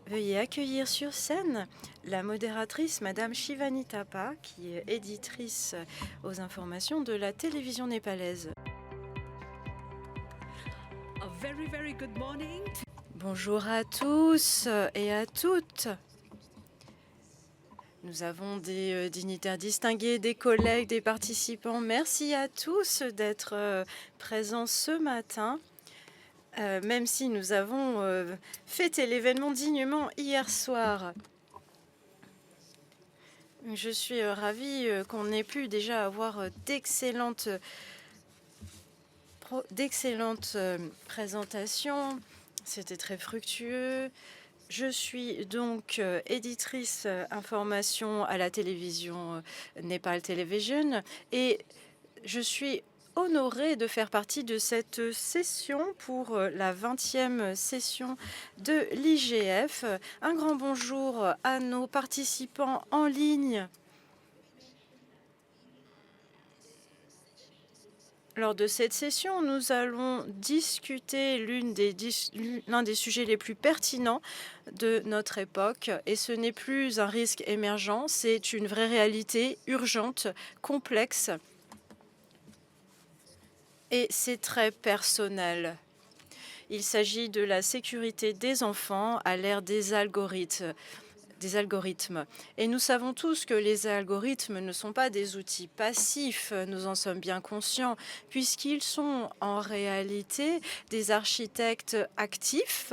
Veuillez accueillir sur scène la modératrice Madame Shivani Thapa, qui est éditrice aux informations de la télévision népalaise. Very good morning. Bonjour à tous et à toutes. Nous avons des dignitaires distingués, des collègues, des participants. Merci à tous d'être présents ce matin. Même si nous avons fêté l'événement dignement hier soir. Je suis ravie qu'on ait pu déjà avoir d'excellentes présentations. C'était très fructueux. Je suis donc éditrice information à la télévision Nepal Television et je suis honorée de faire partie de cette session pour la 20e session de l'IGF. Un grand bonjour à nos participants en ligne. Lors de cette session, nous allons discuter l'un des sujets les plus pertinents de notre époque. Et ce n'est plus un risque émergent, c'est une vraie réalité urgente, complexe. Et c'est très personnel. Il s'agit de la sécurité des enfants à l'ère des algorithmes. Et nous savons tous que les algorithmes ne sont pas des outils passifs, nous en sommes bien conscients, puisqu'ils sont en réalité des architectes actifs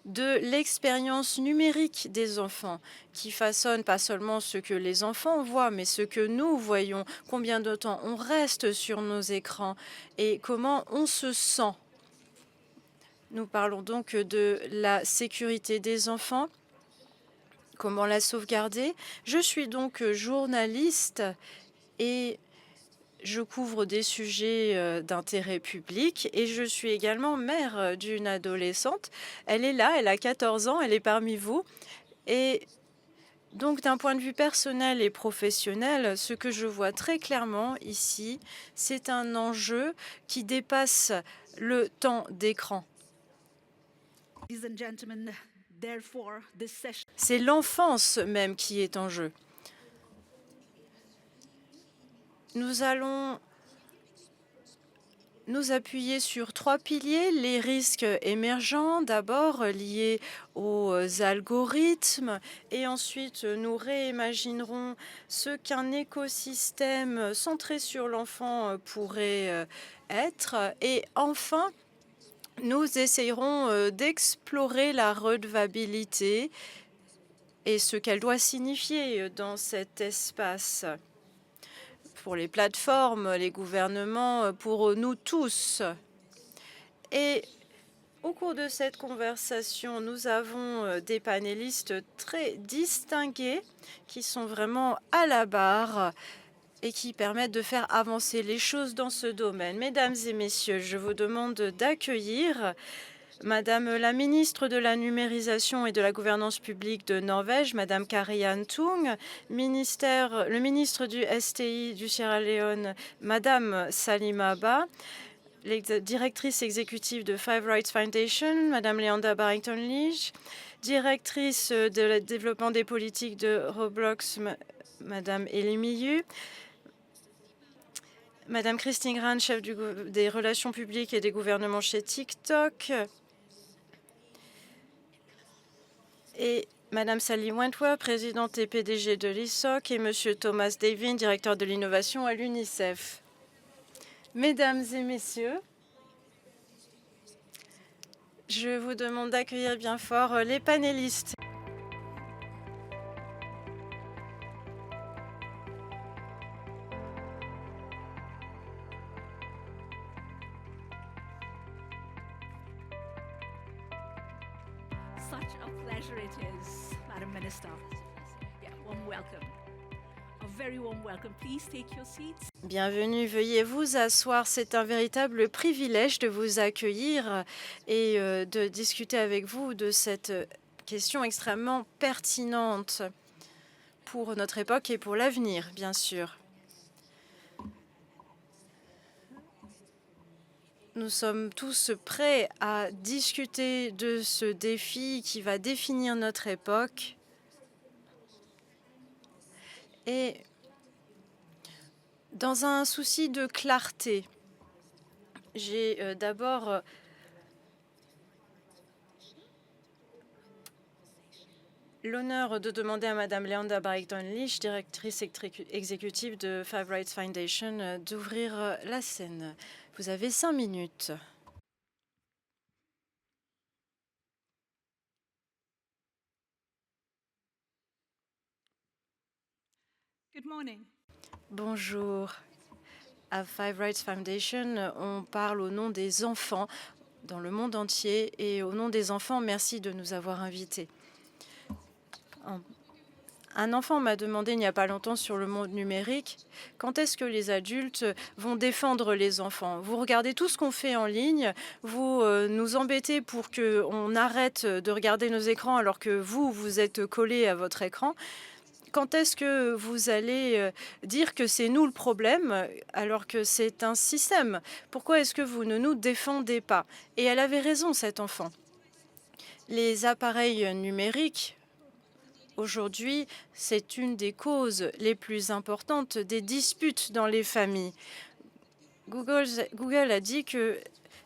de l'expérience numérique des enfants, qui façonnent pas seulement ce que les enfants voient, mais ce que nous voyons, combien de temps on reste sur nos écrans et comment on se sent. Nous parlons donc de la sécurité des enfants, comment la sauvegarder. Je suis donc journaliste et je couvre des sujets d'intérêt public et je suis également mère d'une adolescente. Elle est là, elle a 14 ans, elle est parmi vous. Et donc d'un point de vue personnel et professionnel, ce que je vois très clairement ici, c'est un enjeu qui dépasse le temps d'écran. C'est l'enfance même qui est en jeu. Nous allons nous appuyer sur 3 piliers. Les risques émergents, d'abord liés aux algorithmes, et ensuite nous réimaginerons ce qu'un écosystème centré sur l'enfant pourrait être. Et enfin, nous essayerons d'explorer la redevabilité et ce qu'elle doit signifier dans cet espace. Pour les plateformes, les gouvernements, pour nous tous. Et au cours de cette conversation, nous avons des panélistes très distingués qui sont vraiment à la barre et qui permettent de faire avancer les choses dans ce domaine. Mesdames et messieurs, je vous demande d'accueillir Madame la ministre de la numérisation et de la gouvernance publique de Norvège, Madame Kari-Anne Tung, le ministre du STI du Sierra Leone, Madame Salima Ba, directrice exécutive de Five Rights Foundation, Madame Leanda Barrington-Lige, directrice de développement des politiques de Roblox, Madame Elie Miyu, Madame Christine Gran, chef des relations publiques et des gouvernements chez TikTok, et Madame Sally Wentworth, présidente et PDG de l'ISOC, et Monsieur Thomas Davin, directeur de l'innovation à l'UNICEF. Mesdames et messieurs, je vous demande d'accueillir bien fort les panélistes. Such a pleasure it is, Madam Minister. Yeah, warm welcome. A very warm welcome. Please take your seats. Bienvenue, veuillez vous asseoir. C'est un véritable privilège de vous accueillir et de discuter avec vous de cette question extrêmement pertinente pour notre époque et pour l'avenir, bien sûr. Nous sommes tous prêts à discuter de ce défi qui va définir notre époque. Et dans un souci de clarté, j'ai d'abord l'honneur de demander à Madame Leanda Barrington-Leach, directrice exécutive de Five Rights Foundation, d'ouvrir la scène. Vous avez 5 minutes. Good morning. Bonjour. À Five Rights Foundation, on parle au nom des enfants dans le monde entier. Et au nom des enfants, merci de nous avoir invités. Un enfant m'a demandé il n'y a pas longtemps sur le monde numérique, quand est-ce que les adultes vont défendre les enfants? Vous regardez tout ce qu'on fait en ligne, vous nous embêtez pour qu'on arrête de regarder nos écrans alors que vous êtes collés à votre écran. Quand est-ce que vous allez dire que c'est nous le problème alors que c'est un système? Pourquoi est-ce que vous ne nous défendez pas? Et elle avait raison, cet enfant. Les appareils numériques, aujourd'hui, c'est une des causes les plus importantes des disputes dans les familles. Google a dit que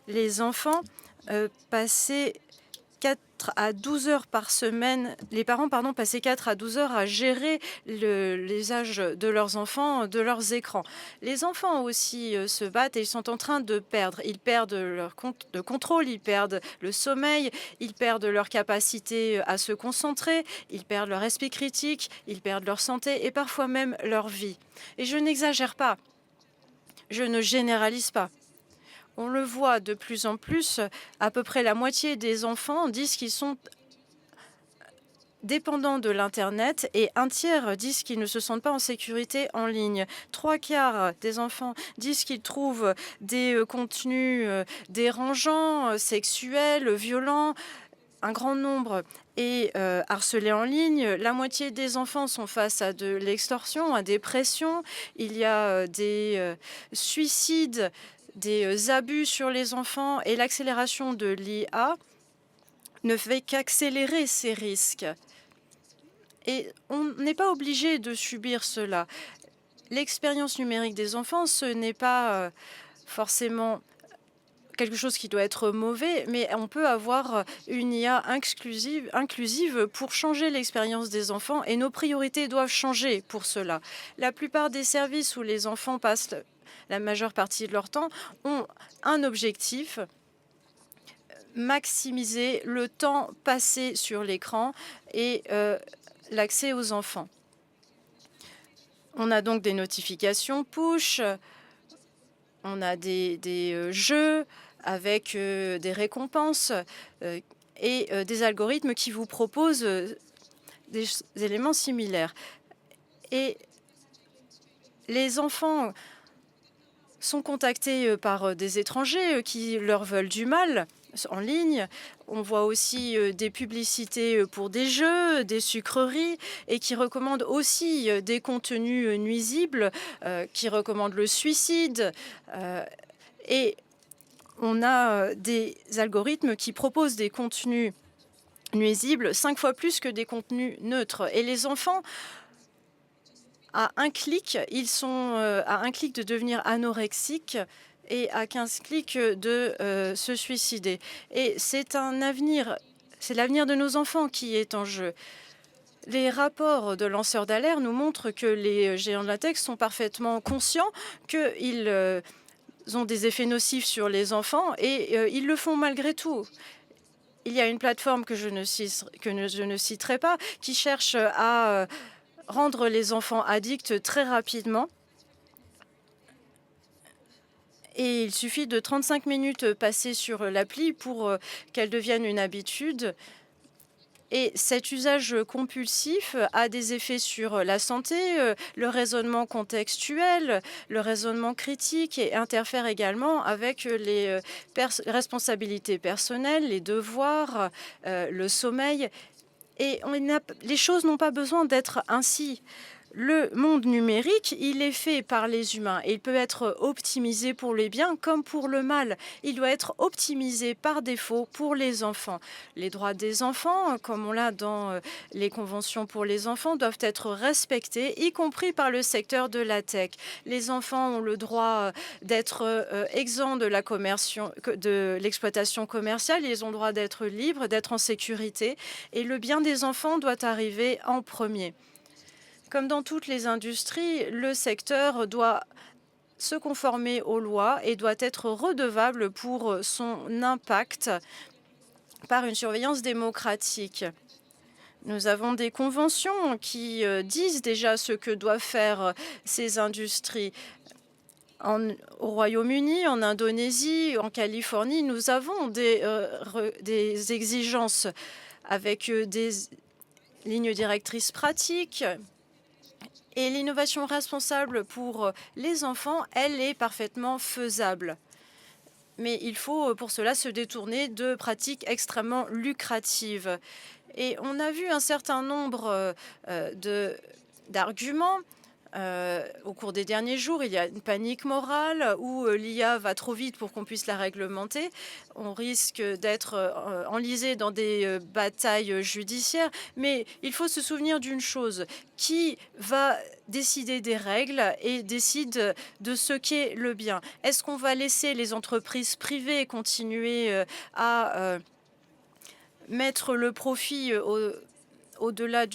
les enfants passaient 4 à 12 heures par semaine, les parents passaient 4 à 12 heures à gérer les âges de leurs enfants, de leurs écrans. Les enfants aussi se battent et ils sont en train de perdre. Ils perdent leur de contrôle, ils perdent le sommeil, ils perdent leur capacité à se concentrer, ils perdent leur esprit critique, ils perdent leur santé et parfois même leur vie. Et je n'exagère pas, je ne généralise pas. On le voit de plus en plus, à peu près la moitié des enfants disent qu'ils sont dépendants de l'Internet et un tiers disent qu'ils ne se sentent pas en sécurité en ligne. 3/4 des enfants disent qu'ils trouvent des contenus dérangeants, sexuels, violents. Un grand nombre est harcelé en ligne. La moitié des enfants sont face à de l'extorsion, à des pressions. Il y a des suicides, des abus sur les enfants et l'accélération de l'IA ne fait qu'accélérer ces risques. Et on n'est pas obligé de subir cela. L'expérience numérique des enfants, ce n'est pas forcément quelque chose qui doit être mauvais, mais on peut avoir une IA inclusive pour changer l'expérience des enfants et nos priorités doivent changer pour cela. La plupart des services où les enfants passent la majeure partie de leur temps ont un objectif: maximiser le temps passé sur l'écran et l'accès aux enfants. On a donc des notifications push, on a des jeux avec des récompenses et des algorithmes qui vous proposent des éléments similaires. Et les enfants sont contactés par des étrangers qui leur veulent du mal en ligne. On voit aussi des publicités pour des jeux, des sucreries et qui recommandent aussi des contenus nuisibles, qui recommandent le suicide. Et on a des algorithmes qui proposent des contenus nuisibles 5 fois plus que des contenus neutres. Et les enfants, à un clic, ils sont à un clic de devenir anorexiques et à 15 clics de se suicider. Et c'est l'avenir de nos enfants qui est en jeu. Les rapports de lanceurs d'alerte nous montrent que les géants de la tech sont parfaitement conscients qu'ils ont des effets nocifs sur les enfants et ils le font malgré tout. Il y a une plateforme que je ne citerai pas qui cherche à rendre les enfants addicts très rapidement. Et il suffit de 35 minutes passées sur l'appli pour qu'elle devienne une habitude. Et cet usage compulsif a des effets sur la santé, le raisonnement contextuel, le raisonnement critique et interfère également avec les responsabilités personnelles, les devoirs, le sommeil. Et les choses n'ont pas besoin d'être ainsi. Le monde numérique, il est fait par les humains et il peut être optimisé pour les biens comme pour le mal. Il doit être optimisé par défaut pour les enfants. Les droits des enfants, comme on l'a dans les conventions pour les enfants, doivent être respectés, y compris par le secteur de la tech. Les enfants ont le droit d'être exempts de de l'exploitation commerciale, ils ont le droit d'être libres, d'être en sécurité et le bien des enfants doit arriver en premier. Comme dans toutes les industries, le secteur doit se conformer aux lois et doit être redevable pour son impact par une surveillance démocratique. Nous avons des conventions qui disent déjà ce que doivent faire ces industries. Au Royaume-Uni, en Indonésie, en Californie, nous avons des exigences avec des lignes directrices pratiques. Et l'innovation responsable pour les enfants, elle est parfaitement faisable. Mais il faut pour cela se détourner de pratiques extrêmement lucratives. Et on a vu un certain nombre d'arguments. Au cours des derniers jours, il y a une panique morale où l'IA va trop vite pour qu'on puisse la réglementer. On risque d'être enlisé dans des batailles judiciaires. Mais il faut se souvenir d'une chose. Qui va décider des règles et décide de ce qu'est le bien? Est-ce qu'on va laisser les entreprises privées continuer à mettre le profit au-delà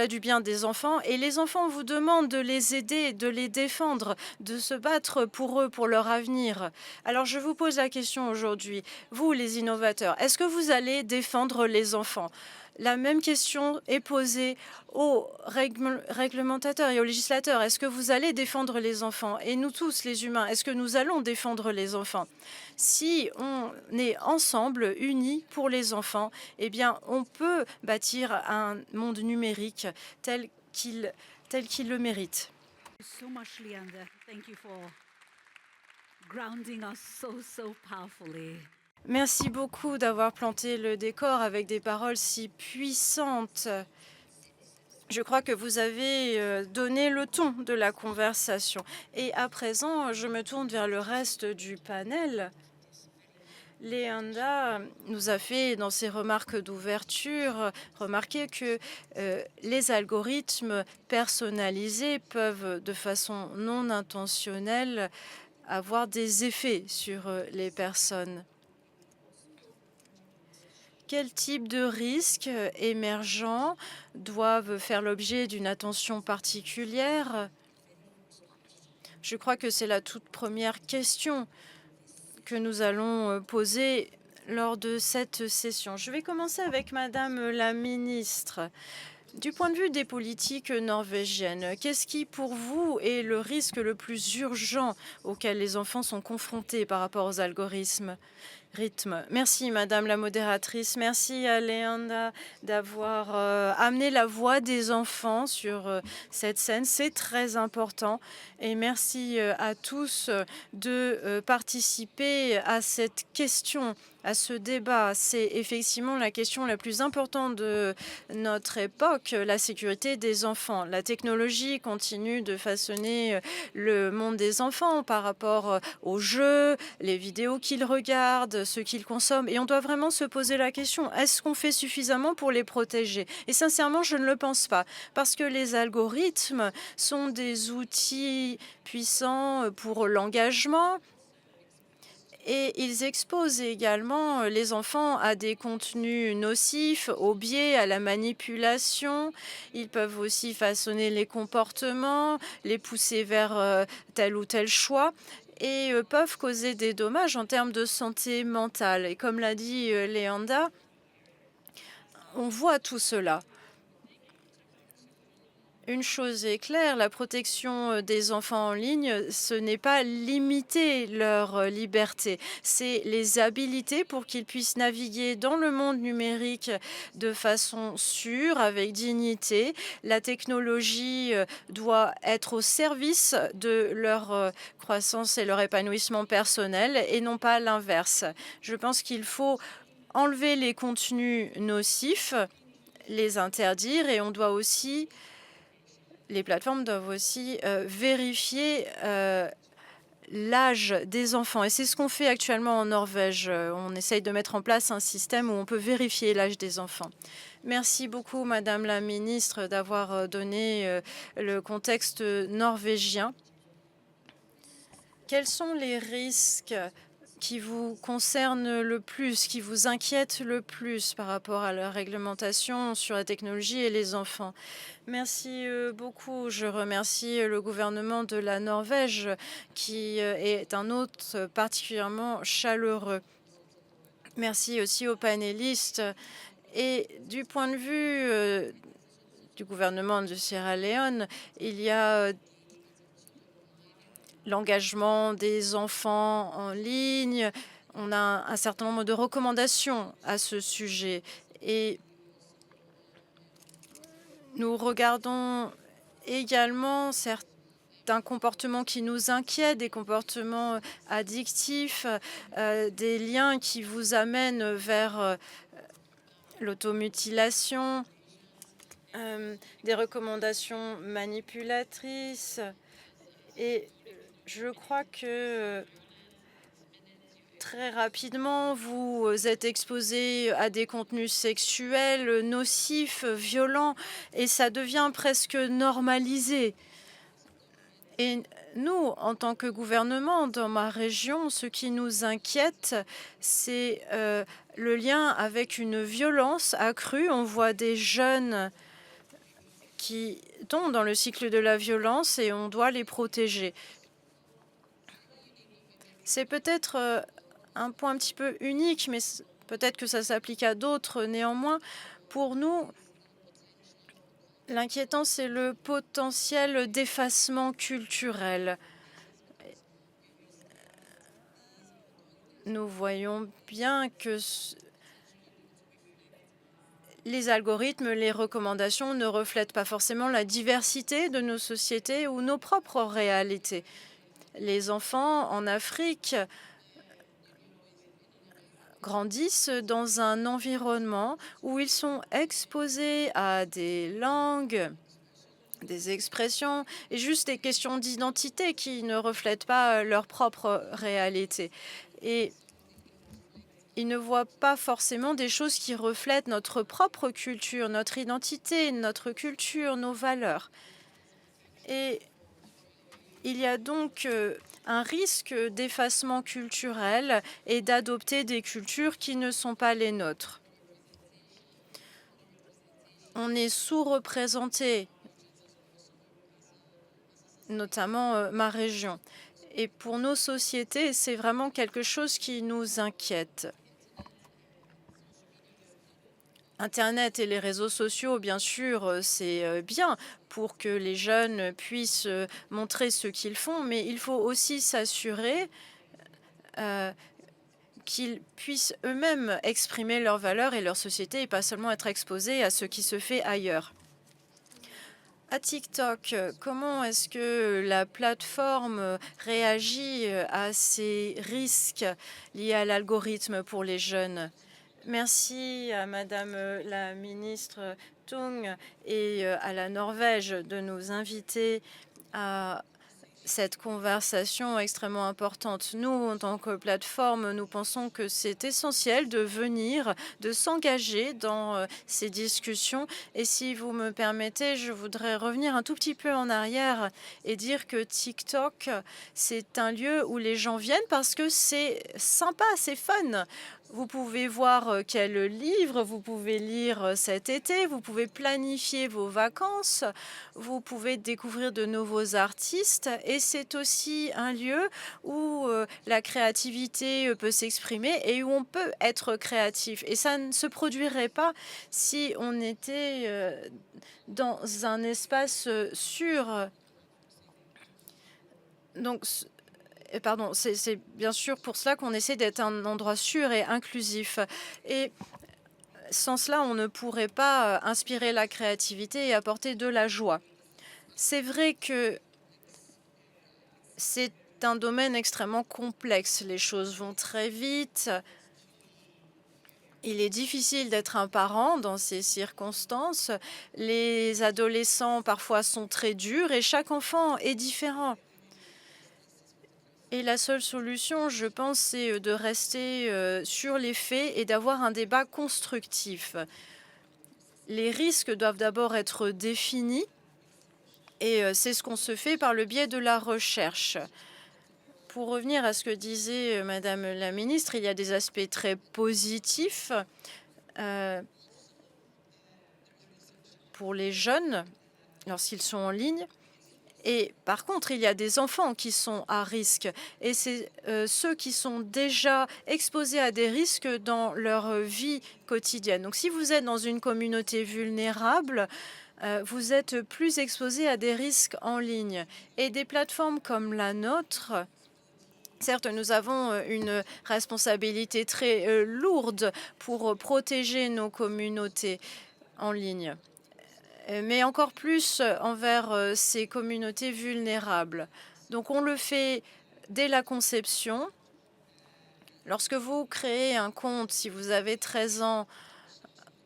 du bien des enfants, et les enfants vous demandent de les aider, de les défendre, de se battre pour eux, pour leur avenir. Alors je vous pose la question aujourd'hui, vous les innovateurs, est-ce que vous allez défendre les enfants? La même question est posée aux réglementateurs et aux législateurs. Est-ce que vous allez défendre les enfants? Et nous tous, les humains, est-ce que nous allons défendre les enfants? Si on est ensemble, unis pour les enfants, eh bien, on peut bâtir un monde numérique tel qu'il le mérite. So much, Leander. Thank you for grounding us so powerfully. Merci beaucoup d'avoir planté le décor avec des paroles si puissantes. Je crois que vous avez donné le ton de la conversation. Et à présent, je me tourne vers le reste du panel. Leanda nous a fait, dans ses remarques d'ouverture, remarquer que les algorithmes personnalisés peuvent, de façon non intentionnelle, avoir des effets sur les personnes. Quel type de risques émergents doivent faire l'objet d'une attention particulière? Je crois que c'est la toute première question que nous allons poser lors de cette session. Je vais commencer avec Madame la ministre. Du point de vue des politiques norvégiennes, qu'est-ce qui, pour vous, est le risque le plus urgent auquel les enfants sont confrontés par rapport aux algorithmes? Merci, Madame la modératrice. Merci à Leanda d'avoir amené la voix des enfants sur cette scène. C'est très important. Et merci à tous de participer à cette question, à ce débat. C'est effectivement la question la plus importante de notre époque, la sécurité des enfants. La technologie continue de façonner le monde des enfants par rapport aux jeux, les vidéos qu'ils regardent, ce qu'ils consomment. Et on doit vraiment se poser la question, est-ce qu'on fait suffisamment pour les protéger? Et sincèrement, je ne le pense pas. Parce que les algorithmes sont des outils puissants pour l'engagement. Et ils exposent également les enfants à des contenus nocifs, au biais, à la manipulation. Ils peuvent aussi façonner les comportements, les pousser vers tel ou tel choix et peuvent causer des dommages en termes de santé mentale. Et comme l'a dit Leanda, on voit tout cela. Une chose est claire, la protection des enfants en ligne, ce n'est pas limiter leur liberté, c'est les habiliter pour qu'ils puissent naviguer dans le monde numérique de façon sûre, avec dignité. La technologie doit être au service de leur croissance et leur épanouissement personnel et non pas l'inverse. Je pense qu'il faut enlever les contenus nocifs, les interdire et on doit aussi les plateformes doivent aussi, vérifier, l'âge des enfants et c'est ce qu'on fait actuellement en Norvège. On essaye de mettre en place un système où on peut vérifier l'âge des enfants. Merci beaucoup madame la ministre d'avoir, donné, le contexte, norvégien. Quels sont les risques qui vous concernent le plus, qui vous inquiètent le plus par rapport à la réglementation sur la technologie et les enfants? Merci, beaucoup. Je remercie, le gouvernement de la Norvège qui, est un hôte particulièrement chaleureux. Merci aussi aux panélistes et du point de vue, du gouvernement de Sierra Leone, il y a, l'engagement des enfants en ligne. On a un certain nombre de recommandations à ce sujet et nous regardons également certains comportements qui nous inquiètent, des comportements addictifs, des liens qui vous amènent vers l'automutilation, des recommandations manipulatrices. Et je crois que très rapidement, vous êtes exposé à des contenus sexuels nocifs, violents, et ça devient presque normalisé. Et nous, en tant que gouvernement, dans ma région, ce qui nous inquiète, c'est le lien avec une violence accrue. On voit des jeunes qui tombent dans le cycle de la violence et on doit les protéger. C'est peut-être un point un petit peu unique, mais peut-être que ça s'applique à d'autres néanmoins. Pour nous, l'inquiétant, c'est le potentiel d'effacement culturel. Nous voyons bien que les algorithmes, les recommandations ne reflètent pas forcément la diversité de nos sociétés ou nos propres réalités. Les enfants en Afrique grandissent dans un environnement où ils sont exposés à des langues, des expressions et juste des questions d'identité qui ne reflètent pas leur propre réalité. Et ils ne voient pas forcément des choses qui reflètent notre propre culture, notre identité, notre culture, nos valeurs. Et il y a donc un risque d'effacement culturel et d'adopter des cultures qui ne sont pas les nôtres. On est sous-représenté, notamment ma région. Et pour nos sociétés, c'est vraiment quelque chose qui nous inquiète. Internet et les réseaux sociaux, bien sûr, c'est bien pour que les jeunes puissent montrer ce qu'ils font, mais il faut aussi s'assurer qu'ils puissent eux-mêmes exprimer leurs valeurs et leur société et pas seulement être exposés à ce qui se fait ailleurs. À TikTok, comment est-ce que la plateforme réagit à ces risques liés à l'algorithme pour les jeunes? Merci à madame la ministre Tung et à la Norvège de nous inviter à cette conversation extrêmement importante. Nous, en tant que plateforme, nous pensons que c'est essentiel de venir, de s'engager dans ces discussions. Et si vous me permettez, je voudrais revenir un tout petit peu en arrière et dire que TikTok, c'est un lieu où les gens viennent parce que c'est sympa, c'est fun. Vous pouvez voir quel livre vous pouvez lire cet été, vous pouvez planifier vos vacances, vous pouvez découvrir de nouveaux artistes et c'est aussi un lieu où la créativité peut s'exprimer et où on peut être créatif. Et ça ne se produirait pas si on était dans un espace sûr. Donc, pardon, c'est bien sûr pour cela qu'on essaie d'être un endroit sûr et inclusif. Et sans cela, on ne pourrait pas inspirer la créativité et apporter de la joie. C'est vrai que c'est un domaine extrêmement complexe. Les choses vont très vite. Il est difficile d'être un parent dans ces circonstances. Les adolescents parfois sont très durs et chaque enfant est différent. Et la seule solution, je pense, c'est de rester sur les faits et d'avoir un débat constructif. Les risques doivent d'abord être définis et c'est ce qu'on se fait par le biais de la recherche. Pour revenir à ce que disait Madame la ministre, il y a des aspects très positifs pour les jeunes lorsqu'ils sont en ligne. Et par contre, il y a des enfants qui sont à risque et c'est ceux qui sont déjà exposés à des risques dans leur vie quotidienne. Donc si vous êtes dans une communauté vulnérable, vous êtes plus exposé à des risques en ligne. Et des plateformes comme la nôtre, certes, nous avons une responsabilité très lourde pour protéger nos communautés en ligne, mais encore plus envers ces communautés vulnérables. Donc on le fait dès la conception. Lorsque vous créez un compte, si vous avez 13 ans,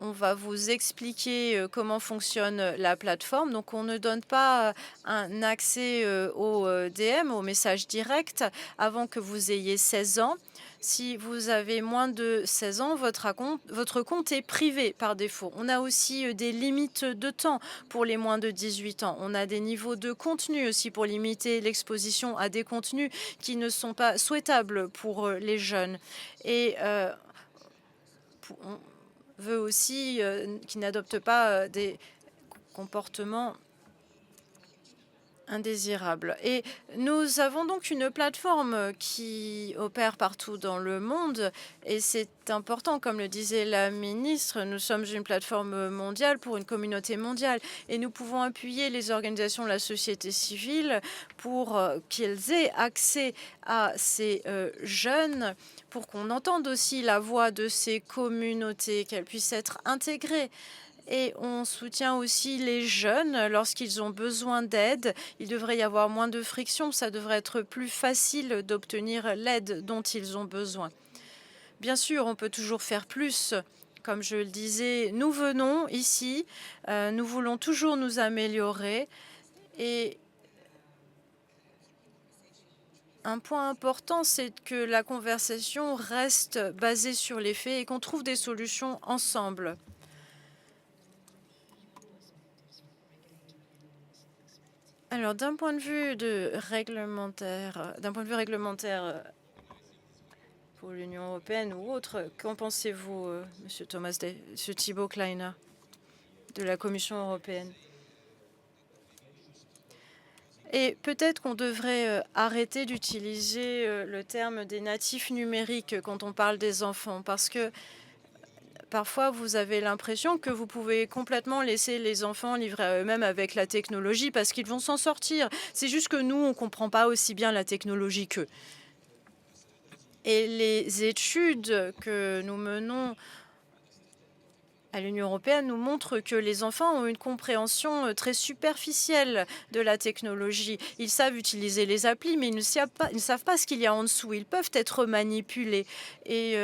on va vous expliquer comment fonctionne la plateforme. Donc, on ne donne pas un accès au DM, au message direct, avant que vous ayez 16 ans. Si vous avez moins de 16 ans, votre compte est privé par défaut. On a aussi des limites de temps pour les moins de 18 ans. On a des niveaux de contenu aussi pour limiter l'exposition à des contenus qui ne sont pas souhaitables pour les jeunes. Et on veut aussi qu'ils n'adoptent pas des comportements indésirables. Et nous avons donc une plateforme qui opère partout dans le monde et c'est important, comme le disait la ministre, nous sommes une plateforme mondiale pour une communauté mondiale et nous pouvons appuyer les organisations de la société civile pour qu'ils aient accès à ces jeunes, pour qu'on entende aussi la voix de ces communautés, qu'elles puissent être intégrées. Et on soutient aussi les jeunes lorsqu'ils ont besoin d'aide. Il devrait y avoir moins de friction. Ça devrait être plus facile d'obtenir l'aide dont ils ont besoin. Bien sûr, on peut toujours faire plus. Comme je le disais, nous venons ici, nous voulons toujours nous améliorer. Et un point important, c'est que la conversation reste basée sur les faits et qu'on trouve des solutions ensemble. Alors, d'un point de vue réglementaire, pour l'Union européenne ou autre, qu'en pensez-vous, Monsieur Thomas Day, Monsieur Thibault Kleiner, de la Commission européenne? Et peut-être qu'on devrait arrêter d'utiliser le terme des natifs numériques quand on parle des enfants, parce que parfois, vous avez l'impression que vous pouvez complètement laisser les enfants livrés à eux-mêmes avec la technologie parce qu'ils vont s'en sortir. C'est juste que nous, on ne comprend pas aussi bien la technologie qu'eux. Et les études que nous menons à l'Union européenne nous montrent que les enfants ont une compréhension très superficielle de la technologie. Ils savent utiliser les applis, mais ils ne savent pas ce qu'il y a en dessous. Ils peuvent être manipulés. Et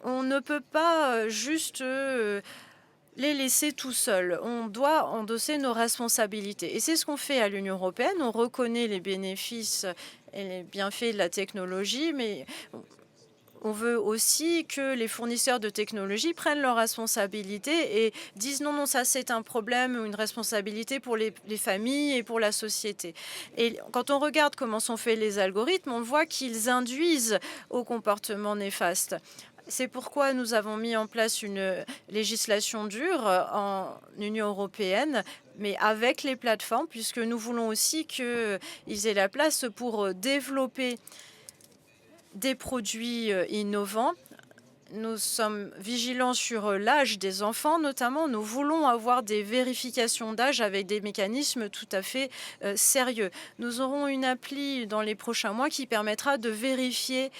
on ne peut pas juste les laisser tout seuls. On doit endosser nos responsabilités. Et c'est ce qu'on fait à l'Union européenne. On reconnaît les bénéfices et les bienfaits de la technologie, mais on veut aussi que les fournisseurs de technologie prennent leurs responsabilités et disent non, non, ça c'est un problème ou une responsabilité pour les familles et pour la société. Et quand on regarde comment sont faits les algorithmes, on voit qu'ils induisent au comportement néfaste. C'est pourquoi nous avons mis en place une législation dure en Union européenne, mais avec les plateformes, puisque nous voulons aussi qu'ils aient la place pour développer des produits innovants. Nous sommes vigilants sur l'âge des enfants, notamment. Nous voulons avoir des vérifications d'âge avec des mécanismes tout à fait sérieux. Nous aurons une appli dans les prochains mois qui permettra de vérifier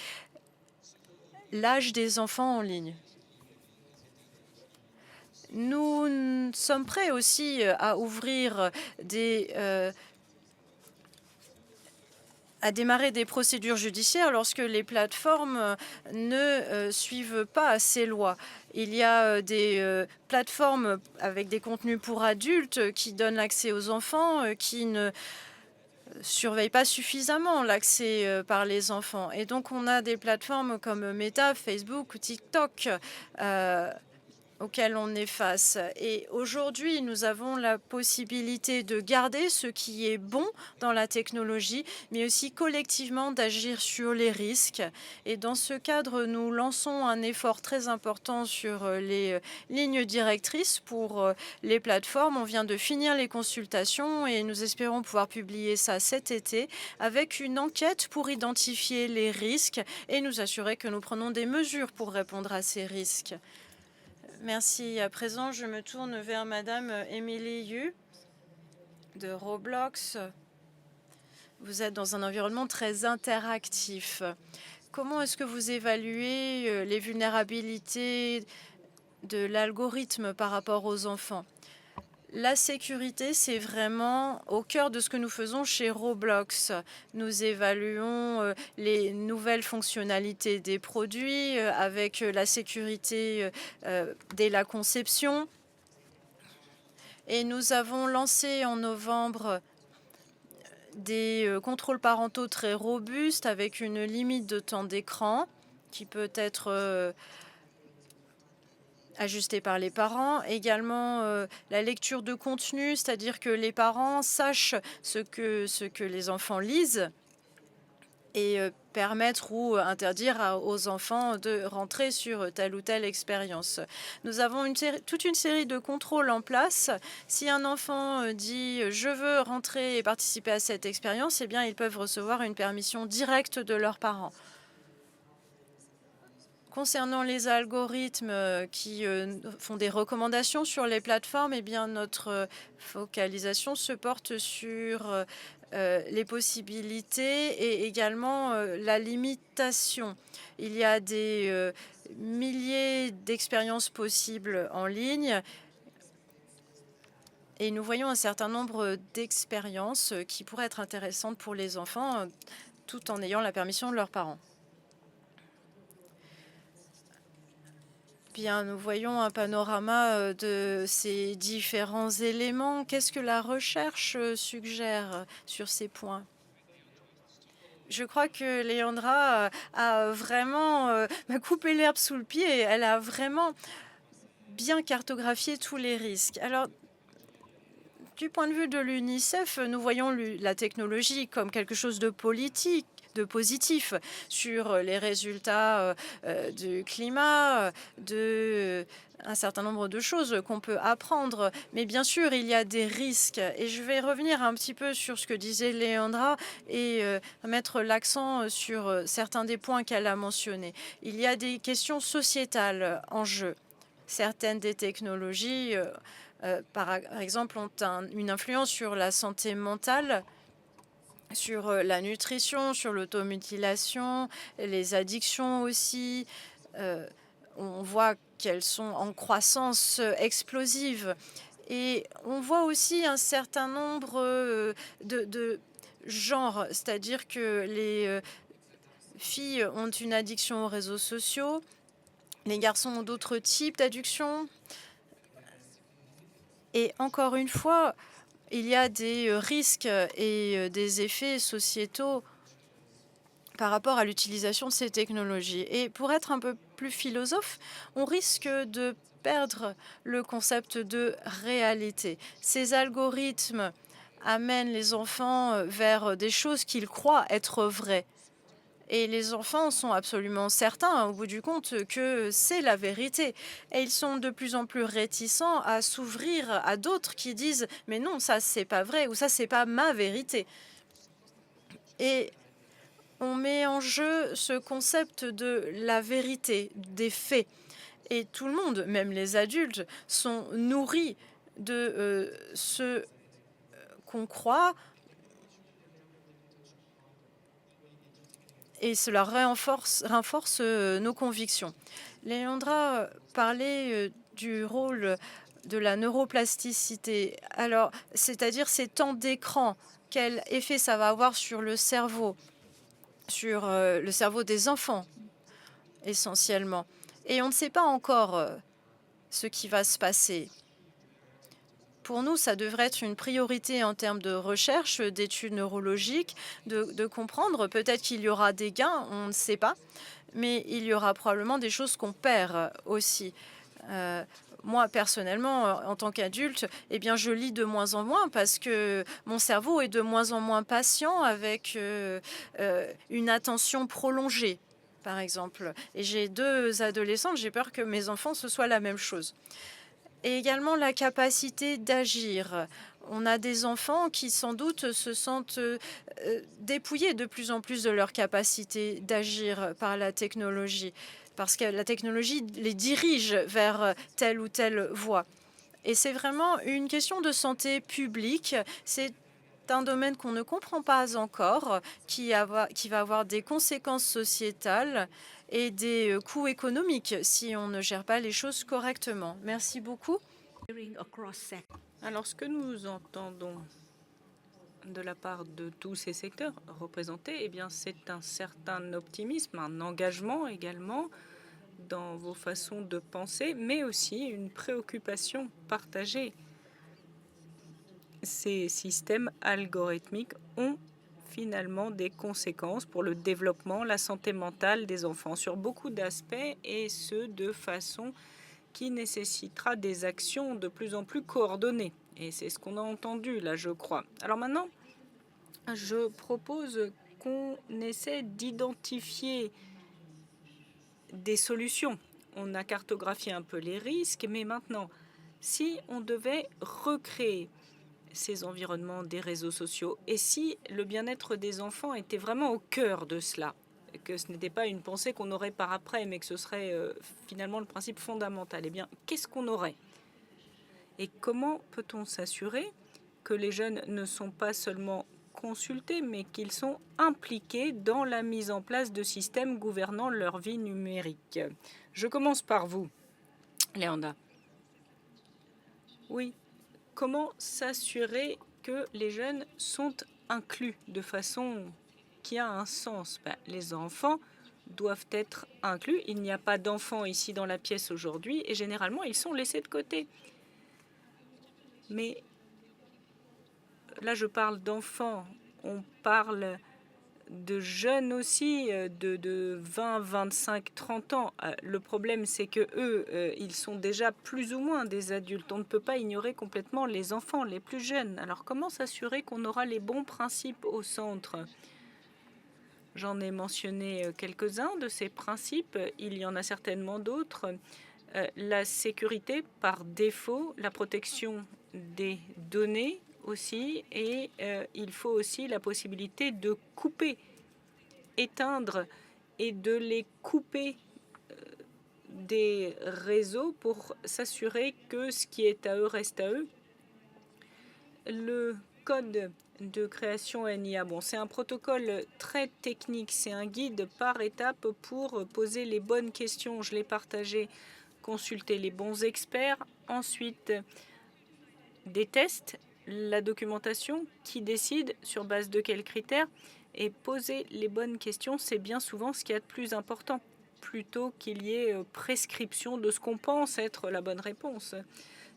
l'âge des enfants en ligne. Nous sommes prêts aussi à ouvrir des à démarrer des procédures judiciaires lorsque les plateformes ne suivent pas ces lois. Il y a des plateformes avec des contenus pour adultes qui donnent l'accès aux enfants, qui ne surveillent pas suffisamment l'accès par les enfants. Et donc, on a des plateformes comme Meta, Facebook ou TikTok auxquelles on est face. Et aujourd'hui, nous avons la possibilité de garder ce qui est bon dans la technologie, mais aussi collectivement d'agir sur les risques. Et dans ce cadre, nous lançons un effort très important sur les lignes directrices pour les plateformes. On vient de finir les consultations et nous espérons pouvoir publier ça cet été avec une enquête pour identifier les risques et nous assurer que nous prenons des mesures pour répondre à ces risques. Merci. À présent, je me tourne vers Madame Emily Yu de Roblox. Vous êtes dans un environnement très interactif. Comment est-ce que vous évaluez les vulnérabilités de l'algorithme par rapport aux enfants? La sécurité, c'est vraiment au cœur de ce que nous faisons chez Roblox. Nous évaluons les nouvelles fonctionnalités des produits avec la sécurité dès la conception. Et nous avons lancé en novembre des contrôles parentaux très robustes avec une limite de temps d'écran qui peut être ajusté par les parents. Également, la lecture de contenu, c'est-à-dire que les parents sachent ce que les enfants lisent et permettre ou interdire aux enfants de rentrer sur telle ou telle expérience. Nous avons toute une série de contrôles en place. Si un enfant dit « je veux rentrer et participer à cette expérience », eh bien, ils peuvent recevoir une permission directe de leurs parents. Concernant les algorithmes qui font des recommandations sur les plateformes, eh bien, notre focalisation se porte sur les possibilités et également la limitation. Il y a des milliers d'expériences possibles en ligne et nous voyons un certain nombre d'expériences qui pourraient être intéressantes pour les enfants tout en ayant la permission de leurs parents. Bien, nous voyons un panorama de ces différents éléments. Qu'est-ce que la recherche suggère sur ces points? Je crois que Léandra a vraiment coupé l'herbe sous le pied. Elle a vraiment bien cartographié tous les risques. Alors, du point de vue de l'UNICEF, nous voyons la technologie comme quelque chose de politique, de positif sur les résultats du climat, de un certain nombre de choses qu'on peut apprendre. Mais bien sûr, il y a des risques. Et je vais revenir un petit peu sur ce que disait Léandra et mettre l'accent sur certains des points qu'elle a mentionnés. Il y a des questions sociétales en jeu. Certaines des technologies, par exemple, ont une influence sur la santé mentale, sur la nutrition, sur l'automutilation, les addictions aussi. On voit qu'elles sont en croissance explosive. Et on voit aussi un certain nombre de genres, c'est-à-dire que les filles ont une addiction aux réseaux sociaux, les garçons ont d'autres types d'addictions. Et encore une fois, il y a des risques et des effets sociétaux par rapport à l'utilisation de ces technologies. Et pour être un peu plus philosophe, on risque de perdre le concept de réalité. Ces algorithmes amènent les enfants vers des choses qu'ils croient être vraies. Et les enfants sont absolument certains, au bout du compte, que c'est la vérité. Et ils sont de plus en plus réticents à s'ouvrir à d'autres qui disent « mais non, ça, c'est pas vrai » ou « ça, c'est pas ma vérité ». Et on met en jeu ce concept de la vérité, des faits. Et tout le monde, même les adultes, sont nourris de ce qu'on croit. Et cela renforce nos convictions. Léandra parlait du rôle de la neuroplasticité. Alors, c'est-à-dire ces temps d'écran, quel effet ça va avoir sur le cerveau? sur le cerveau des enfants essentiellement. Et on ne sait pas encore ce qui va se passer. Pour nous, ça devrait être une priorité en termes de recherche, d'études neurologiques, de comprendre. Peut-être qu'il y aura des gains, on ne sait pas, mais il y aura probablement des choses qu'on perd aussi. Euh, Moi, personnellement, en tant qu'adulte, eh bien, je lis de moins en moins parce que mon cerveau est de moins en moins patient avec une attention prolongée, par exemple. Et j'ai 2 adolescentes, j'ai peur que mes enfants, ce soit la même chose. Et également la capacité d'agir. On a des enfants qui sans doute se sentent dépouillés de plus en plus de leur capacité d'agir par la technologie, parce que la technologie les dirige vers telle ou telle voie. Et c'est vraiment une question de santé publique. C'est un domaine qu'on ne comprend pas encore, qui va avoir des conséquences sociétales et des coûts économiques si on ne gère pas les choses correctement. Merci beaucoup. Hearing across sectors. Alors, ce que nous entendons de la part de tous ces secteurs représentés, eh bien, c'est un certain optimisme, un engagement également dans vos façons de penser, mais aussi une préoccupation partagée. Ces systèmes algorithmiques ont finalement des conséquences pour le développement, la santé mentale des enfants sur beaucoup d'aspects, et ce, de façon qui nécessitera des actions de plus en plus coordonnées. Et c'est ce qu'on a entendu là, je crois. Alors maintenant, je propose qu'on essaie d'identifier des solutions. On a cartographié un peu les risques, mais maintenant, si on devait recréer ces environnements des réseaux sociaux, et si le bien-être des enfants était vraiment au cœur de cela, que ce n'était pas une pensée qu'on aurait par après, mais que ce serait finalement le principe fondamental, eh bien, qu'est-ce qu'on aurait? Et comment peut-on s'assurer que les jeunes ne sont pas seulement consultés, mais qu'ils sont impliqués dans la mise en place de systèmes gouvernant leur vie numérique? Je commence par vous, Léanda. Oui. Comment s'assurer que les jeunes sont inclus de façon qui a un sens? Les enfants doivent être inclus. Il n'y a pas d'enfants ici dans la pièce aujourd'hui et généralement, ils sont laissés de côté. Mais là, je parle d'enfants. On parle de jeunes aussi, de 20, 25, 30 ans. Le problème, c'est que eux, ils sont déjà plus ou moins des adultes. On ne peut pas ignorer complètement les enfants, les plus jeunes. Alors, comment s'assurer qu'on aura les bons principes au centre? J'en ai mentionné quelques-uns de ces principes. Il y en a certainement d'autres. La sécurité par défaut, la protection des données aussi, et il faut aussi la possibilité de couper, éteindre et de les couper des réseaux pour s'assurer que ce qui est à eux reste à eux. Le code de création NIA, bon, c'est un protocole très technique, c'est un guide par étape pour poser les bonnes questions. Je l'ai partagé, consulter les bons experts, ensuite des tests, la documentation, qui décide sur base de quels critères, et poser les bonnes questions, c'est bien souvent ce qu'il y a de plus important, plutôt qu'il y ait prescription de ce qu'on pense être la bonne réponse.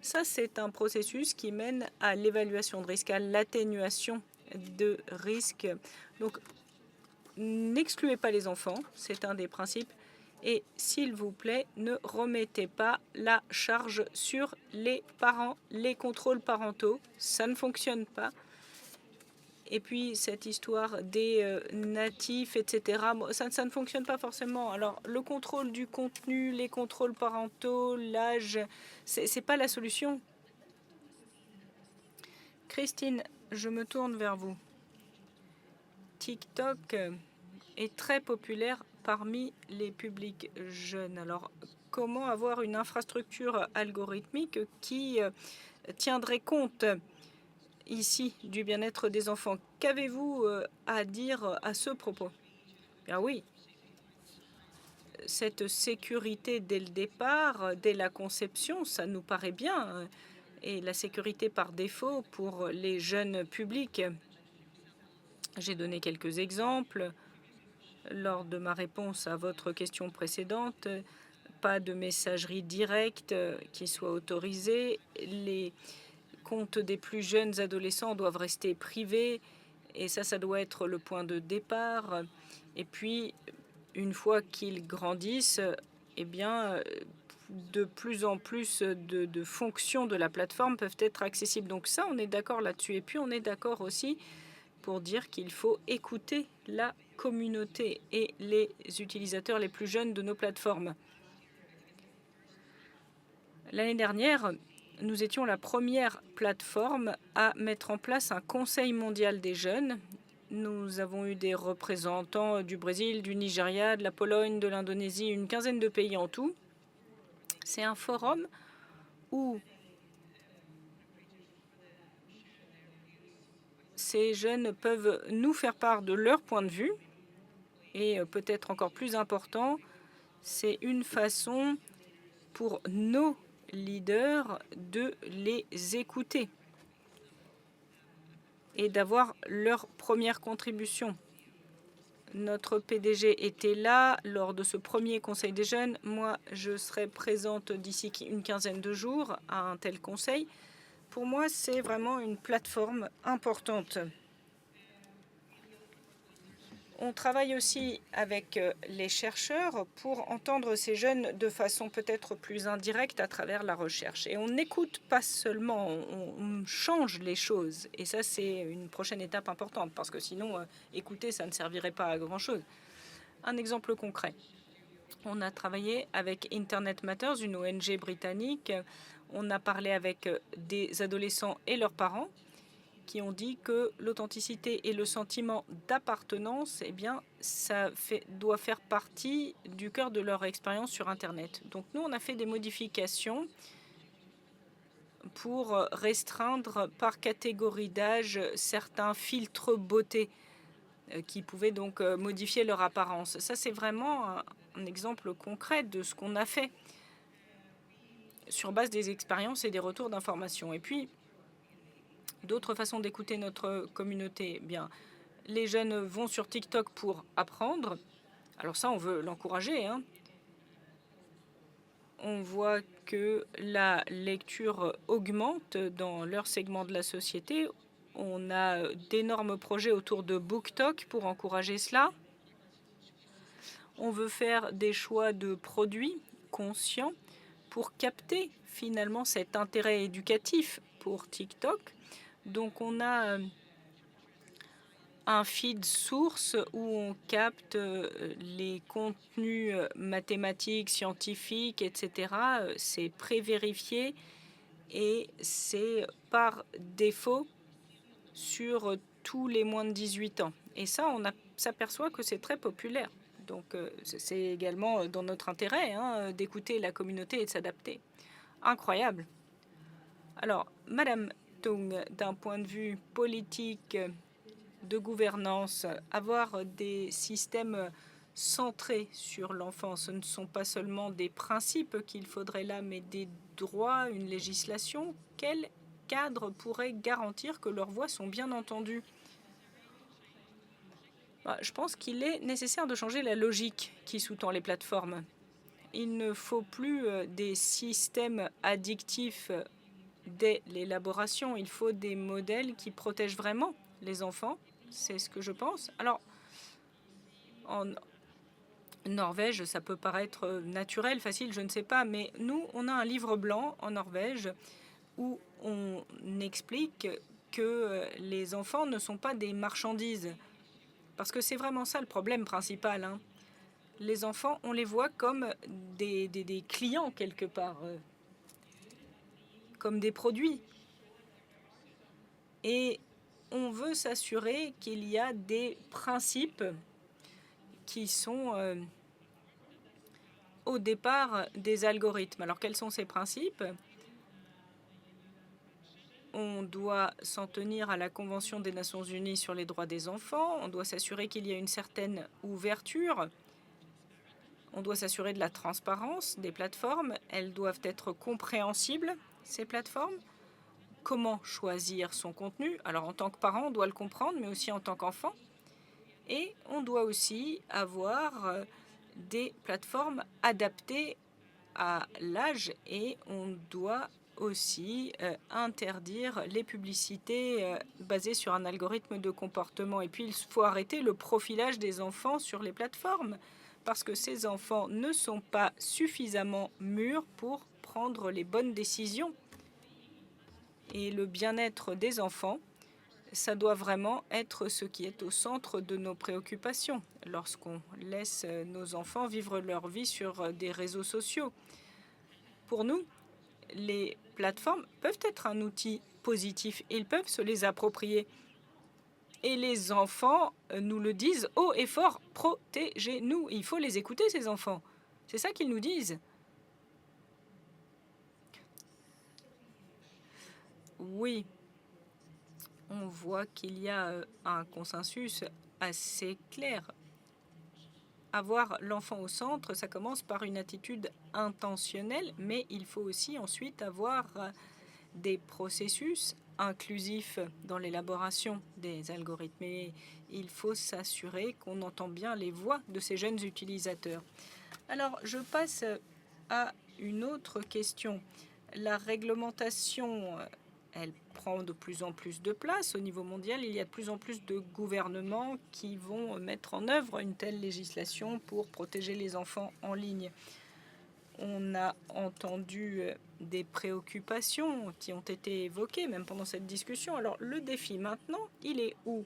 Ça, c'est un processus qui mène à l'évaluation de risque, à l'atténuation de risque. Donc, n'excluez pas les enfants, c'est un des principes. Et s'il vous plaît, ne remettez pas la charge sur les parents, les contrôles parentaux. Ça ne fonctionne pas. Et puis, cette histoire des natifs, etc., ça ne fonctionne pas forcément. Alors, le contrôle du contenu, les contrôles parentaux, l'âge, c'est pas la solution. Christine, je me tourne vers vous. TikTok est très populaire parmi les publics jeunes. Alors, comment avoir une infrastructure algorithmique qui tiendrait compte ici du bien-être des enfants? Qu'avez-vous à dire à ce propos? Bien oui, cette sécurité dès le départ, dès la conception, ça nous paraît bien. Et la sécurité par défaut pour les jeunes publics. J'ai donné quelques exemples. lors de ma réponse à votre question précédente. Pas de messagerie directe qui soit autorisée. Les comptes des plus jeunes adolescents doivent rester privés et ça doit être le point de départ. Et puis, une fois qu'ils grandissent, eh bien, de plus en plus de fonctions de la plateforme peuvent être accessibles. Donc ça, on est d'accord là-dessus. Et puis, on est d'accord aussi pour dire qu'il faut écouter la communauté et les utilisateurs les plus jeunes de nos plateformes. L'année dernière, nous étions la première plateforme à mettre en place un Conseil mondial des jeunes. Nous avons eu des représentants du Brésil, du Nigeria, de la Pologne, de l'Indonésie, une quinzaine de pays en tout. C'est un forum où ces jeunes peuvent nous faire part de leur point de vue. Et peut-être encore plus important, c'est une façon pour nos leaders de les écouter et d'avoir leur première contribution. Notre PDG était là lors de ce premier conseil des jeunes. Moi, je serai présente d'ici une quinzaine de jours à un tel conseil. Pour moi, c'est vraiment une plateforme importante. On travaille aussi avec les chercheurs pour entendre ces jeunes de façon peut-être plus indirecte à travers la recherche. Et on n'écoute pas seulement, on change les choses. Et ça, c'est une prochaine étape importante, parce que sinon, écouter, ça ne servirait pas à grand-chose. Un exemple concret. On a travaillé avec Internet Matters, une ONG britannique. On a parlé avec des adolescents et leurs parents qui ont dit que l'authenticité et le sentiment d'appartenance, eh bien, doit faire partie du cœur de leur expérience sur Internet. Donc nous, on a fait des modifications pour restreindre par catégorie d'âge certains filtres beauté qui pouvaient donc modifier leur apparence. Ça, c'est vraiment un exemple concret de ce qu'on a fait sur base des expériences et des retours d'informations. Et puis, d'autres façons d'écouter notre communauté, eh bien, les jeunes vont sur TikTok pour apprendre. Alors ça, on veut l'encourager, hein. On voit que la lecture augmente dans leur segment de la société. On a d'énormes projets autour de BookTok pour encourager cela. On veut faire des choix de produits conscients pour capter finalement cet intérêt éducatif pour TikTok. Donc on a un feed source où on capte les contenus mathématiques, scientifiques, etc. C'est prévérifié et c'est par défaut sur tous les moins de 18 ans. Et ça, on s'aperçoit que c'est très populaire. Donc c'est également dans notre intérêt d'écouter la communauté et de s'adapter. Incroyable. Alors, Madame Tung, d'un point de vue politique, de gouvernance, avoir des systèmes centrés sur l'enfant, ce ne sont pas seulement des principes qu'il faudrait là, mais des droits, une législation. Quel cadre pourrait garantir que leurs voix sont bien entendues? Je pense qu'il est nécessaire de changer la logique qui sous-tend les plateformes. Il ne faut plus des systèmes addictifs dès l'élaboration. Il faut des modèles qui protègent vraiment les enfants. C'est ce que je pense. Alors, en Norvège, ça peut paraître naturel, facile, je ne sais pas, mais nous, on a un livre blanc en Norvège où on explique que les enfants ne sont pas des marchandises. Parce que c'est vraiment ça le problème principal, hein. Les enfants, on les voit comme des clients quelque part, comme des produits. Et on veut s'assurer qu'il y a des principes qui sont au départ des algorithmes. Alors quels sont ces principes? On doit s'en tenir à la Convention des Nations Unies sur les droits des enfants. On doit s'assurer qu'il y a une certaine ouverture. On doit s'assurer de la transparence des plateformes. Elles doivent être compréhensibles, ces plateformes. Comment choisir son contenu? Alors, en tant que parent, on doit le comprendre, mais aussi en tant qu'enfant. Et on doit aussi avoir des plateformes adaptées à l'âge et on doit aussi interdire les publicités basées sur un algorithme de comportement. Et puis, il faut arrêter le profilage des enfants sur les plateformes parce que ces enfants ne sont pas suffisamment mûrs pour prendre les bonnes décisions. Et le bien-être des enfants, ça doit vraiment être ce qui est au centre de nos préoccupations lorsqu'on laisse nos enfants vivre leur vie sur des réseaux sociaux. Pour nous, les plateformes peuvent être un outil positif. Ils peuvent se les approprier. Et les enfants nous le disent haut et fort, protégez-nous. Il faut les écouter, ces enfants. C'est ça qu'ils nous disent. Oui, on voit qu'il y a un consensus assez clair. Avoir l'enfant au centre, ça commence par une attitude intentionnelle, mais il faut aussi ensuite avoir des processus inclusifs dans l'élaboration des algorithmes. Et il faut s'assurer qu'on entend bien les voix de ces jeunes utilisateurs. Alors, je passe à une autre question. La réglementation, elle prend de plus en plus de place au niveau mondial. Il y a de plus en plus de gouvernements qui vont mettre en œuvre une telle législation pour protéger les enfants en ligne. On a entendu des préoccupations qui ont été évoquées même pendant cette discussion. Alors le défi maintenant, il est où?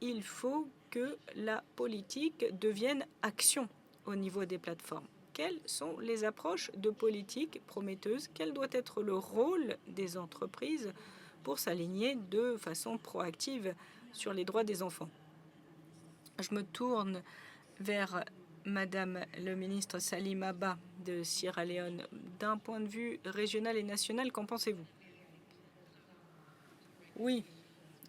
Il faut que la politique devienne action au niveau des plateformes. Quelles sont les approches de politique prometteuses? Quel doit être le rôle des entreprises pour s'aligner de façon proactive sur les droits des enfants? Je me tourne vers Madame le ministre Salim Abba de Sierra Leone. D'un point de vue régional et national, qu'en pensez-vous? Oui,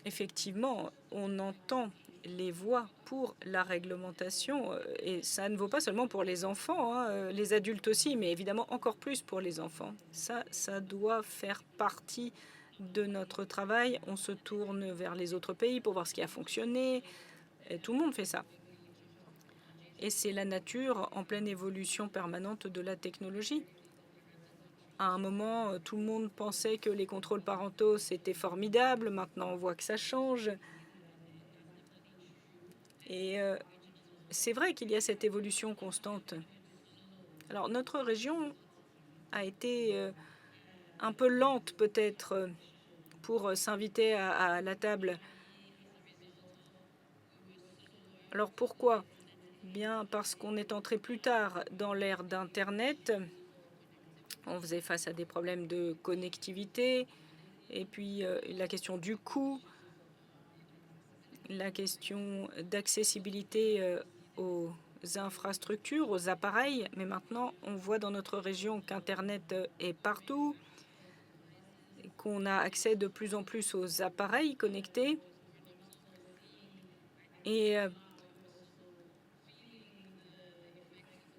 effectivement, on entend les voix pour la réglementation, et ça ne vaut pas seulement pour les enfants, les adultes aussi, mais évidemment encore plus pour les enfants. Ça doit faire partie de notre travail. On se tourne vers les autres pays pour voir ce qui a fonctionné. Et tout le monde fait ça. Et c'est la nature en pleine évolution permanente de la technologie. À un moment, tout le monde pensait que les contrôles parentaux, c'était formidable. Maintenant, on voit que ça change. Et c'est vrai qu'il y a cette évolution constante. Alors, notre région a été un peu lente, peut-être, pour s'inviter à la table. Alors, pourquoi? Bien parce qu'on est entré plus tard dans l'ère d'Internet. On faisait face à des problèmes de connectivité, et puis la question du coût, la question d'accessibilité aux infrastructures, aux appareils. Mais maintenant, on voit dans notre région qu'Internet est partout, qu'on a accès de plus en plus aux appareils connectés. Et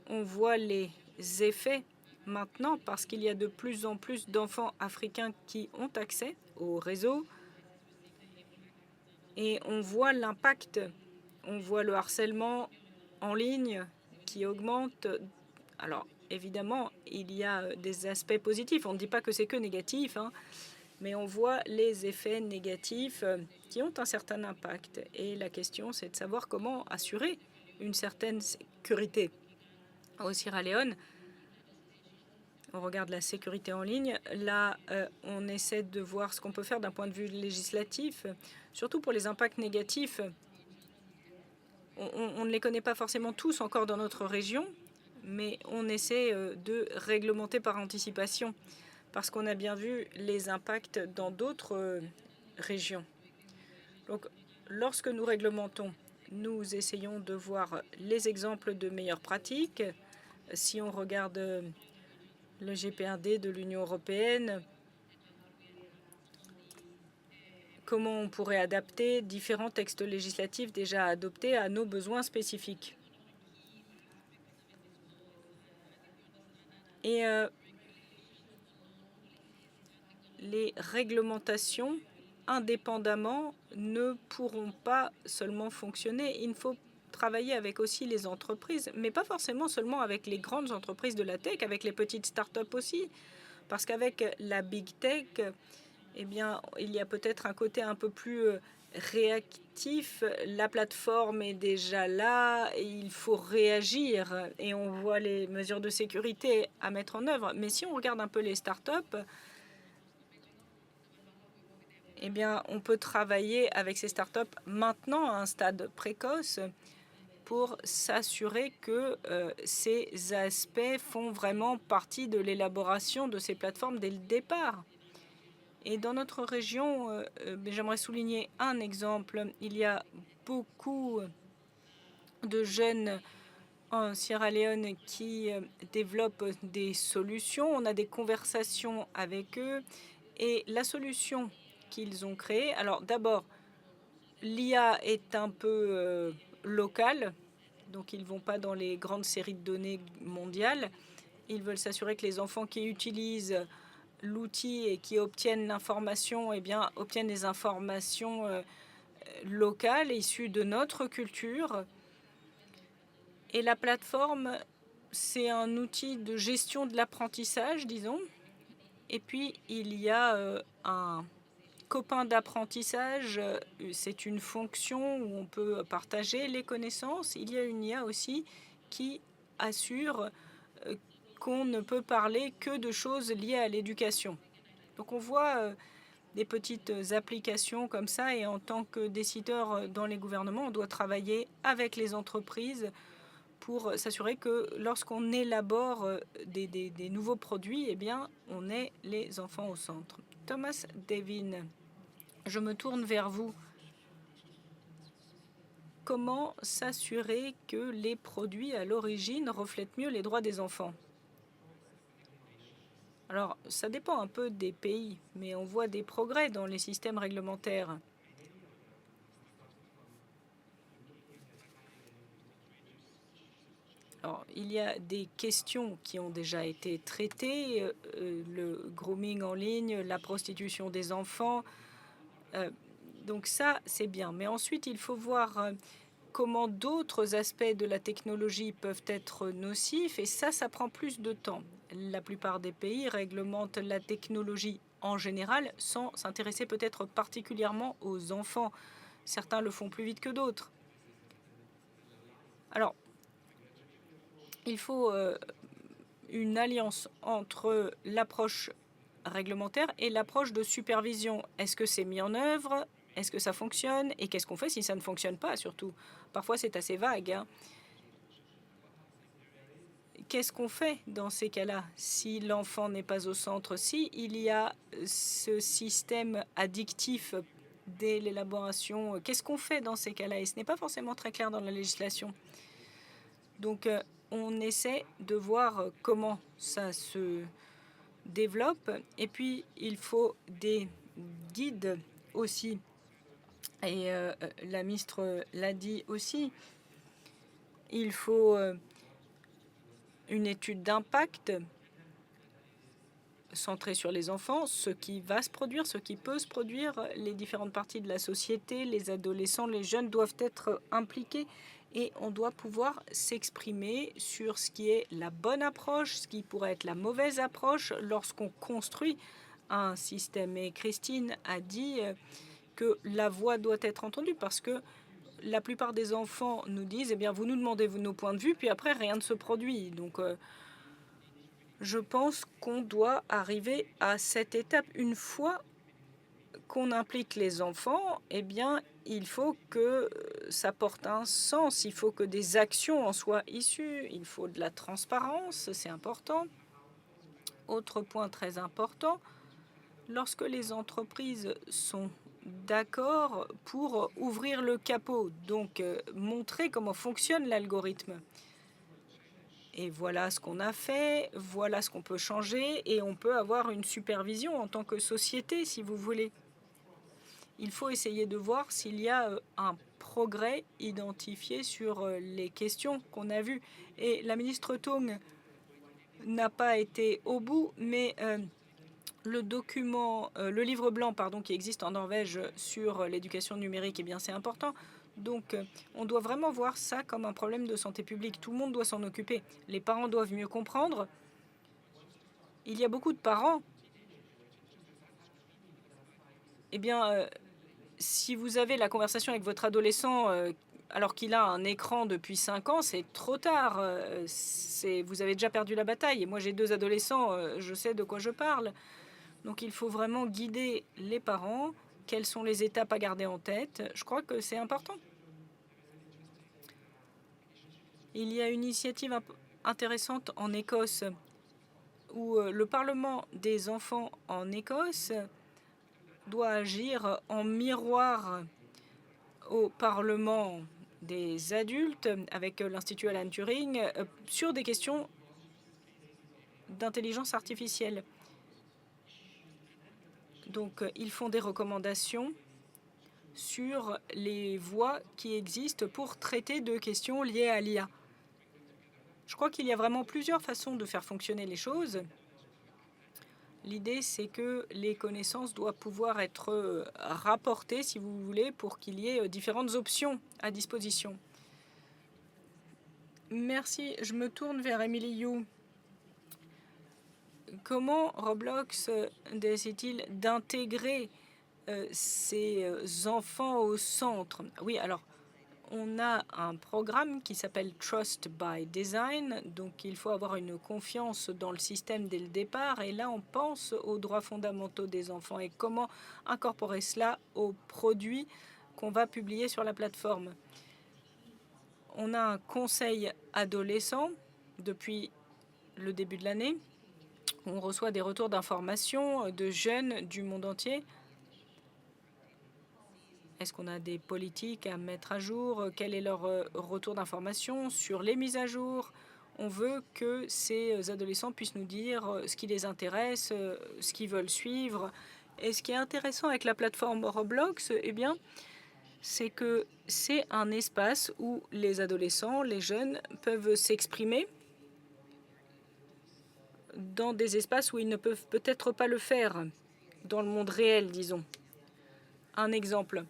on voit les effets maintenant parce qu'il y a de plus en plus d'enfants africains qui ont accès au réseau. Et on voit l'impact, on voit le harcèlement en ligne qui augmente. Alors, évidemment, il y a des aspects positifs. On ne dit pas que c'est que négatif, mais on voit les effets négatifs qui ont un certain impact. Et la question, c'est de savoir comment assurer une certaine sécurité. Au Sierra Leone, on regarde la sécurité en ligne. Là, on essaie de voir ce qu'on peut faire d'un point de vue législatif, surtout pour les impacts négatifs. On ne les connaît pas forcément tous encore dans notre région, mais on essaie de réglementer par anticipation, parce qu'on a bien vu les impacts dans d'autres régions. Donc, lorsque nous réglementons, nous essayons de voir les exemples de meilleures pratiques. Si on regarde le GPRD de l'Union européenne, comment on pourrait adapter différents textes législatifs déjà adoptés à nos besoins spécifiques. Et les réglementations, indépendamment, ne pourront pas seulement fonctionner. Il ne faut travailler avec aussi les entreprises, mais pas forcément seulement avec les grandes entreprises de la tech, avec les petites startups aussi. Parce qu'avec la big tech, eh bien, il y a peut-être un côté un peu plus réactif. La plateforme est déjà là et il faut réagir et on voit les mesures de sécurité à mettre en œuvre. Mais si on regarde un peu les startups, eh bien, on peut travailler avec ces startups maintenant à un stade précoce pour s'assurer que ces aspects font vraiment partie de l'élaboration de ces plateformes dès le départ. Et dans notre région, j'aimerais souligner un exemple. Il y a beaucoup de jeunes en Sierra Leone qui développent des solutions. On a des conversations avec eux et la solution qu'ils ont créée, alors d'abord, l'IA est un peu locale, donc ils ne vont pas dans les grandes séries de données mondiales. Ils veulent s'assurer que les enfants qui utilisent l'outil et qui obtiennent l'information, eh bien, obtiennent des informations locales issues de notre culture. Et la plateforme, c'est un outil de gestion de l'apprentissage, disons. Et puis, il y a un copain d'apprentissage, c'est une fonction où on peut partager les connaissances. Il y a une IA aussi qui assure qu'on ne peut parler que de choses liées à l'éducation. Donc on voit des petites applications comme ça et en tant que décideur dans les gouvernements, on doit travailler avec les entreprises pour s'assurer que lorsqu'on élabore des nouveaux produits, eh bien, on ait les enfants au centre. Thomas Devin, je me tourne vers vous. Comment s'assurer que les produits à l'origine reflètent mieux les droits des enfants? Alors, ça dépend un peu des pays, mais on voit des progrès dans les systèmes réglementaires. Alors, il y a des questions qui ont déjà été traitées, le grooming en ligne, la prostitution des enfants. Donc ça, c'est bien. Mais ensuite, il faut voir comment d'autres aspects de la technologie peuvent être nocifs, et ça prend plus de temps. La plupart des pays réglementent la technologie en général sans s'intéresser peut-être particulièrement aux enfants. Certains le font plus vite que d'autres. Alors, il faut une alliance entre l'approche réglementaire et l'approche de supervision. Est-ce que c'est mis en œuvre? Est-ce que ça fonctionne? Et qu'est-ce qu'on fait si ça ne fonctionne pas, surtout? Parfois, c'est assez vague, hein. Qu'est-ce qu'on fait dans ces cas-là si l'enfant n'est pas au centre? Si il y a ce système addictif dès l'élaboration, qu'est-ce qu'on fait dans ces cas-là? Et ce n'est pas forcément très clair dans la législation. Donc, on essaie de voir comment ça se développe. Et puis, il faut des guides aussi. Et la ministre l'a dit aussi. Il faut une étude d'impact centrée sur les enfants, ce qui va se produire, ce qui peut se produire. Les différentes parties de la société, les adolescents, les jeunes doivent être impliqués et on doit pouvoir s'exprimer sur ce qui est la bonne approche, ce qui pourrait être la mauvaise approche lorsqu'on construit un système. Et Christine a dit que la voix doit être entendue parce que la plupart des enfants nous disent, eh bien, vous nous demandez nos points de vue, puis après, rien ne se produit. Donc, je pense qu'on doit arriver à cette étape. Une fois qu'on implique les enfants, eh bien, il faut que ça porte un sens. Il faut que des actions en soient issues. Il faut de la transparence, c'est important. Autre point très important, lorsque les entreprises sont d'accord pour ouvrir le capot, donc montrer comment fonctionne l'algorithme. Et voilà ce qu'on a fait, voilà ce qu'on peut changer, et on peut avoir une supervision en tant que société, si vous voulez. Il faut essayer de voir s'il y a un progrès identifié sur les questions qu'on a vues. Et la ministre Tung n'a pas été au bout, mais le document, le livre blanc, pardon, qui existe en Norvège sur l'éducation numérique, eh bien, c'est important. Donc, on doit vraiment voir ça comme un problème de santé publique. Tout le monde doit s'en occuper. Les parents doivent mieux comprendre. Il y a beaucoup de parents. Eh bien, si vous avez la conversation avec votre adolescent alors qu'il a un écran depuis 5 ans, c'est trop tard. Vous avez déjà perdu la bataille. Et moi, j'ai 2 adolescents, je sais de quoi je parle. Donc, il faut vraiment guider les parents. Quelles sont les étapes à garder en tête? Je crois que c'est important. Il y a une initiative intéressante en Écosse où le Parlement des enfants en Écosse doit agir en miroir au Parlement des adultes avec l'Institut Alan Turing sur des questions d'intelligence artificielle. Donc, ils font des recommandations sur les voies qui existent pour traiter de questions liées à l'IA. Je crois qu'il y a vraiment plusieurs façons de faire fonctionner les choses. L'idée, c'est que les connaissances doivent pouvoir être rapportées, si vous voulez, pour qu'il y ait différentes options à disposition. Merci. Je me tourne vers Emily Yu. Comment Roblox décide-t-il d'intégrer ces enfants au centre? Oui, alors, on a un programme qui s'appelle Trust by Design, donc il faut avoir une confiance dans le système dès le départ. Et là, on pense aux droits fondamentaux des enfants et comment incorporer cela aux produits qu'on va publier sur la plateforme. On a un conseil adolescent depuis le début de l'année. On reçoit des retours d'informations de jeunes du monde entier. Est-ce qu'on a des politiques à mettre à jour? Quel est leur retour d'information sur les mises à jour? On veut que ces adolescents puissent nous dire ce qui les intéresse, ce qu'ils veulent suivre. Et ce qui est intéressant avec la plateforme Roblox, eh bien, c'est que c'est un espace où les adolescents, les jeunes peuvent s'exprimer dans des espaces où ils ne peuvent peut-être pas le faire, dans le monde réel, disons. Un exemple.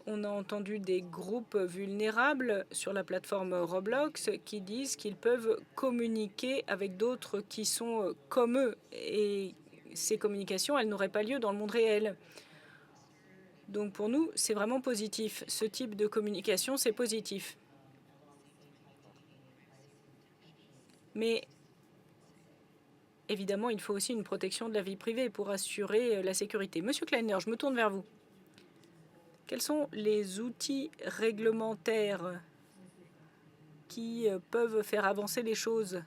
On a entendu des groupes vulnérables sur la plateforme Roblox qui disent qu'ils peuvent communiquer avec d'autres qui sont comme eux. Et ces communications, elles n'auraient pas lieu dans le monde réel. Donc pour nous, c'est vraiment positif. Ce type de communication, c'est positif. Mais évidemment, il faut aussi une protection de la vie privée pour assurer la sécurité. Monsieur Kleiner, je me tourne vers vous. Quels sont les outils réglementaires qui peuvent faire avancer les choses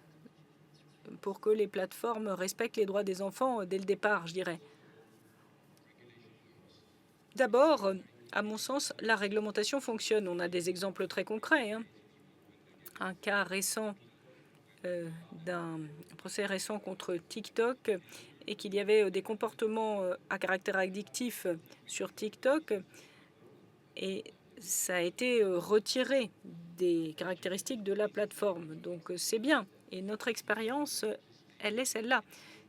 pour que les plateformes respectent les droits des enfants dès le départ, je dirais? D'abord, à mon sens, la réglementation fonctionne. On a des exemples très concrets. Un cas récent d'un procès récent contre TikTok et qu'il y avait des comportements à caractère addictif sur TikTok. Et ça a été retiré des caractéristiques de la plateforme. Donc c'est bien. Et notre expérience, elle est celle-là.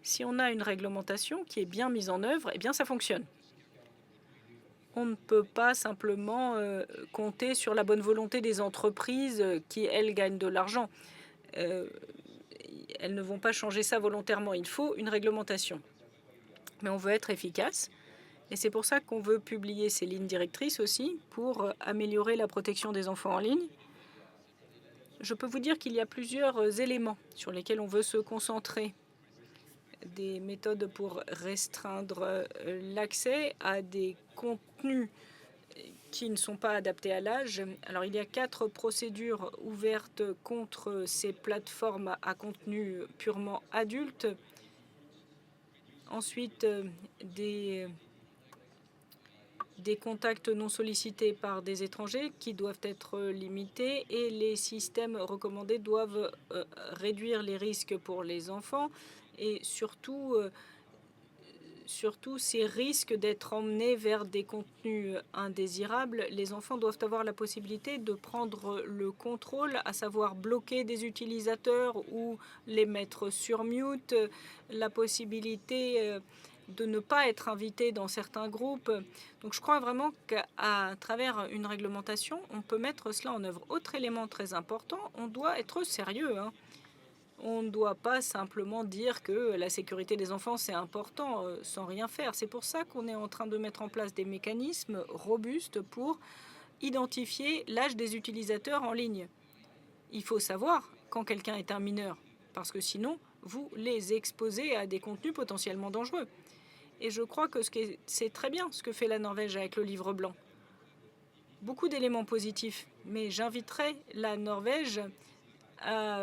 Si on a une réglementation qui est bien mise en œuvre, eh bien ça fonctionne. On ne peut pas simplement compter sur la bonne volonté des entreprises qui, elles, gagnent de l'argent. Elles ne vont pas changer ça volontairement. Il faut une réglementation. Mais on veut être efficace. Et c'est pour ça qu'on veut publier ces lignes directrices aussi pour améliorer la protection des enfants en ligne. Je peux vous dire qu'il y a plusieurs éléments sur lesquels on veut se concentrer. Des méthodes pour restreindre l'accès à des contenus qui ne sont pas adaptés à l'âge. Alors, il y a 4 procédures ouvertes contre ces plateformes à contenu purement adulte. Ensuite, des contacts non sollicités par des étrangers qui doivent être limités et les systèmes recommandés doivent réduire les risques pour les enfants et surtout ces risques d'être emmenés vers des contenus indésirables. Les enfants doivent avoir la possibilité de prendre le contrôle, à savoir bloquer des utilisateurs ou les mettre sur mute, la possibilité de ne pas être invité dans certains groupes. Donc je crois vraiment qu'à travers une réglementation, on peut mettre cela en œuvre. Autre élément très important, on doit être sérieux, hein. On ne doit pas simplement dire que la sécurité des enfants, c'est important sans rien faire. C'est pour ça qu'on est en train de mettre en place des mécanismes robustes pour identifier l'âge des utilisateurs en ligne. Il faut savoir quand quelqu'un est un mineur, parce que sinon, vous les exposez à des contenus potentiellement dangereux. Et je crois que c'est très bien ce que fait la Norvège avec le livre blanc. Beaucoup d'éléments positifs, mais j'inviterai la Norvège à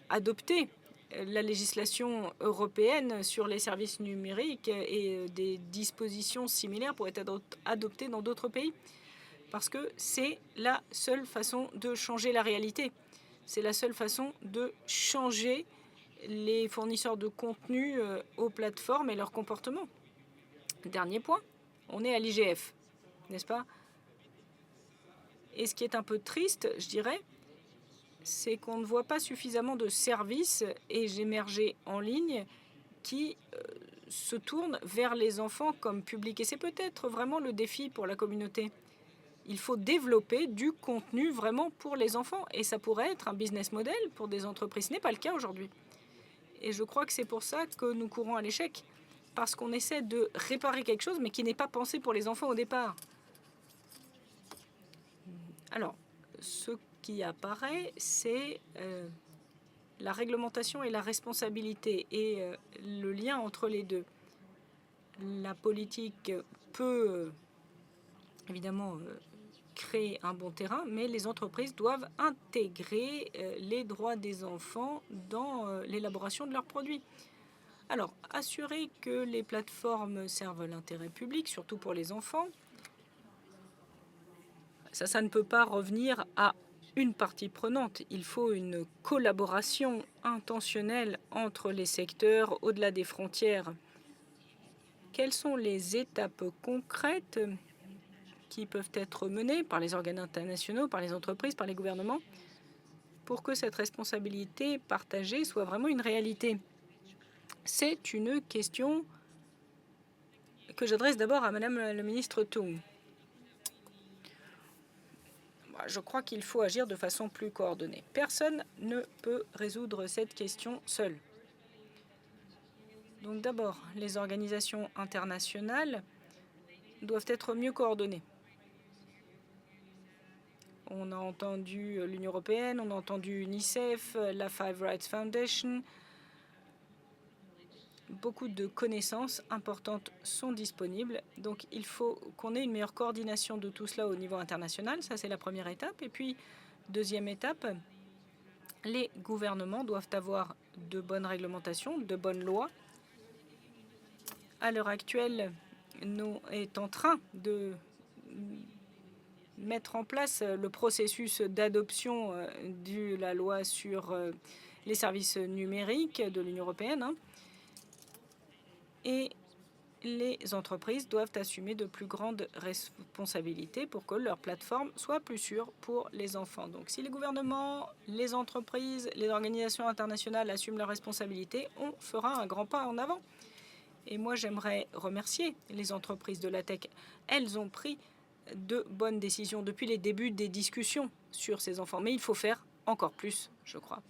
adopter la législation européenne sur les services numériques et des dispositions similaires pourraient être adoptées dans d'autres pays. Parce que c'est la seule façon de changer la réalité. C'est la seule façon de changer les fournisseurs de contenu aux plateformes et leur comportement. Dernier point, on est à l'IGF, n'est-ce pas? Et ce qui est un peu triste, je dirais, c'est qu'on ne voit pas suffisamment de services émerger en ligne qui se tournent vers les enfants comme public. Et c'est peut-être vraiment le défi pour la communauté. Il faut développer du contenu vraiment pour les enfants. Et ça pourrait être un business model pour des entreprises. Ce n'est pas le cas aujourd'hui. Et je crois que c'est pour ça que nous courons à l'échec. Parce qu'on essaie de réparer quelque chose, mais qui n'est pas pensé pour les enfants au départ. Alors, ce qui apparaît, c'est la réglementation et la responsabilité et le lien entre les deux. La politique peut évidemment créer un bon terrain, mais les entreprises doivent intégrer les droits des enfants dans l'élaboration de leurs produits. Alors, assurer que les plateformes servent l'intérêt public, surtout pour les enfants, ça ne peut pas revenir à une partie prenante. Il faut une collaboration intentionnelle entre les secteurs au-delà des frontières. Quelles sont les étapes concrètes qui peuvent être menées par les organes internationaux, par les entreprises, par les gouvernements, pour que cette responsabilité partagée soit vraiment une réalité? C'est une question que j'adresse d'abord à Madame la ministre Tung. Je crois qu'il faut agir de façon plus coordonnée. Personne ne peut résoudre cette question seul. Donc d'abord, les organisations internationales doivent être mieux coordonnées. On a entendu l'Union européenne, on a entendu UNICEF, la Five Rights Foundation. Beaucoup de connaissances importantes sont disponibles. Donc, il faut qu'on ait une meilleure coordination de tout cela au niveau international. Ça, c'est la première étape. Et puis, deuxième étape, les gouvernements doivent avoir de bonnes réglementations, de bonnes lois. À l'heure actuelle, nous est en train de mettre en place le processus d'adoption de la loi sur les services numériques de l'Union européenne. Et les entreprises doivent assumer de plus grandes responsabilités pour que leur plateforme soit plus sûre pour les enfants. Donc si les gouvernements, les entreprises, les organisations internationales assument leurs responsabilités, on fera un grand pas en avant. Et moi, j'aimerais remercier les entreprises de la tech. Elles ont pris de bonnes décisions depuis les débuts des discussions sur ces enfants. Mais il faut faire encore plus, je crois.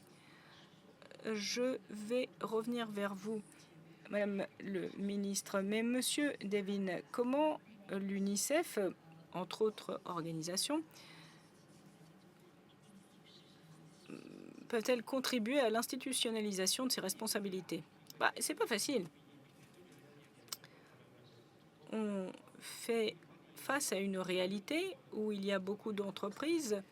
Je vais revenir vers vous, Madame le ministre. Mais Monsieur Devin, comment l'UNICEF, entre autres organisations, peuvent-elles contribuer à l'institutionnalisation de ces responsabilités? C'est pas facile. On fait face à une réalité où il y a beaucoup d'entreprises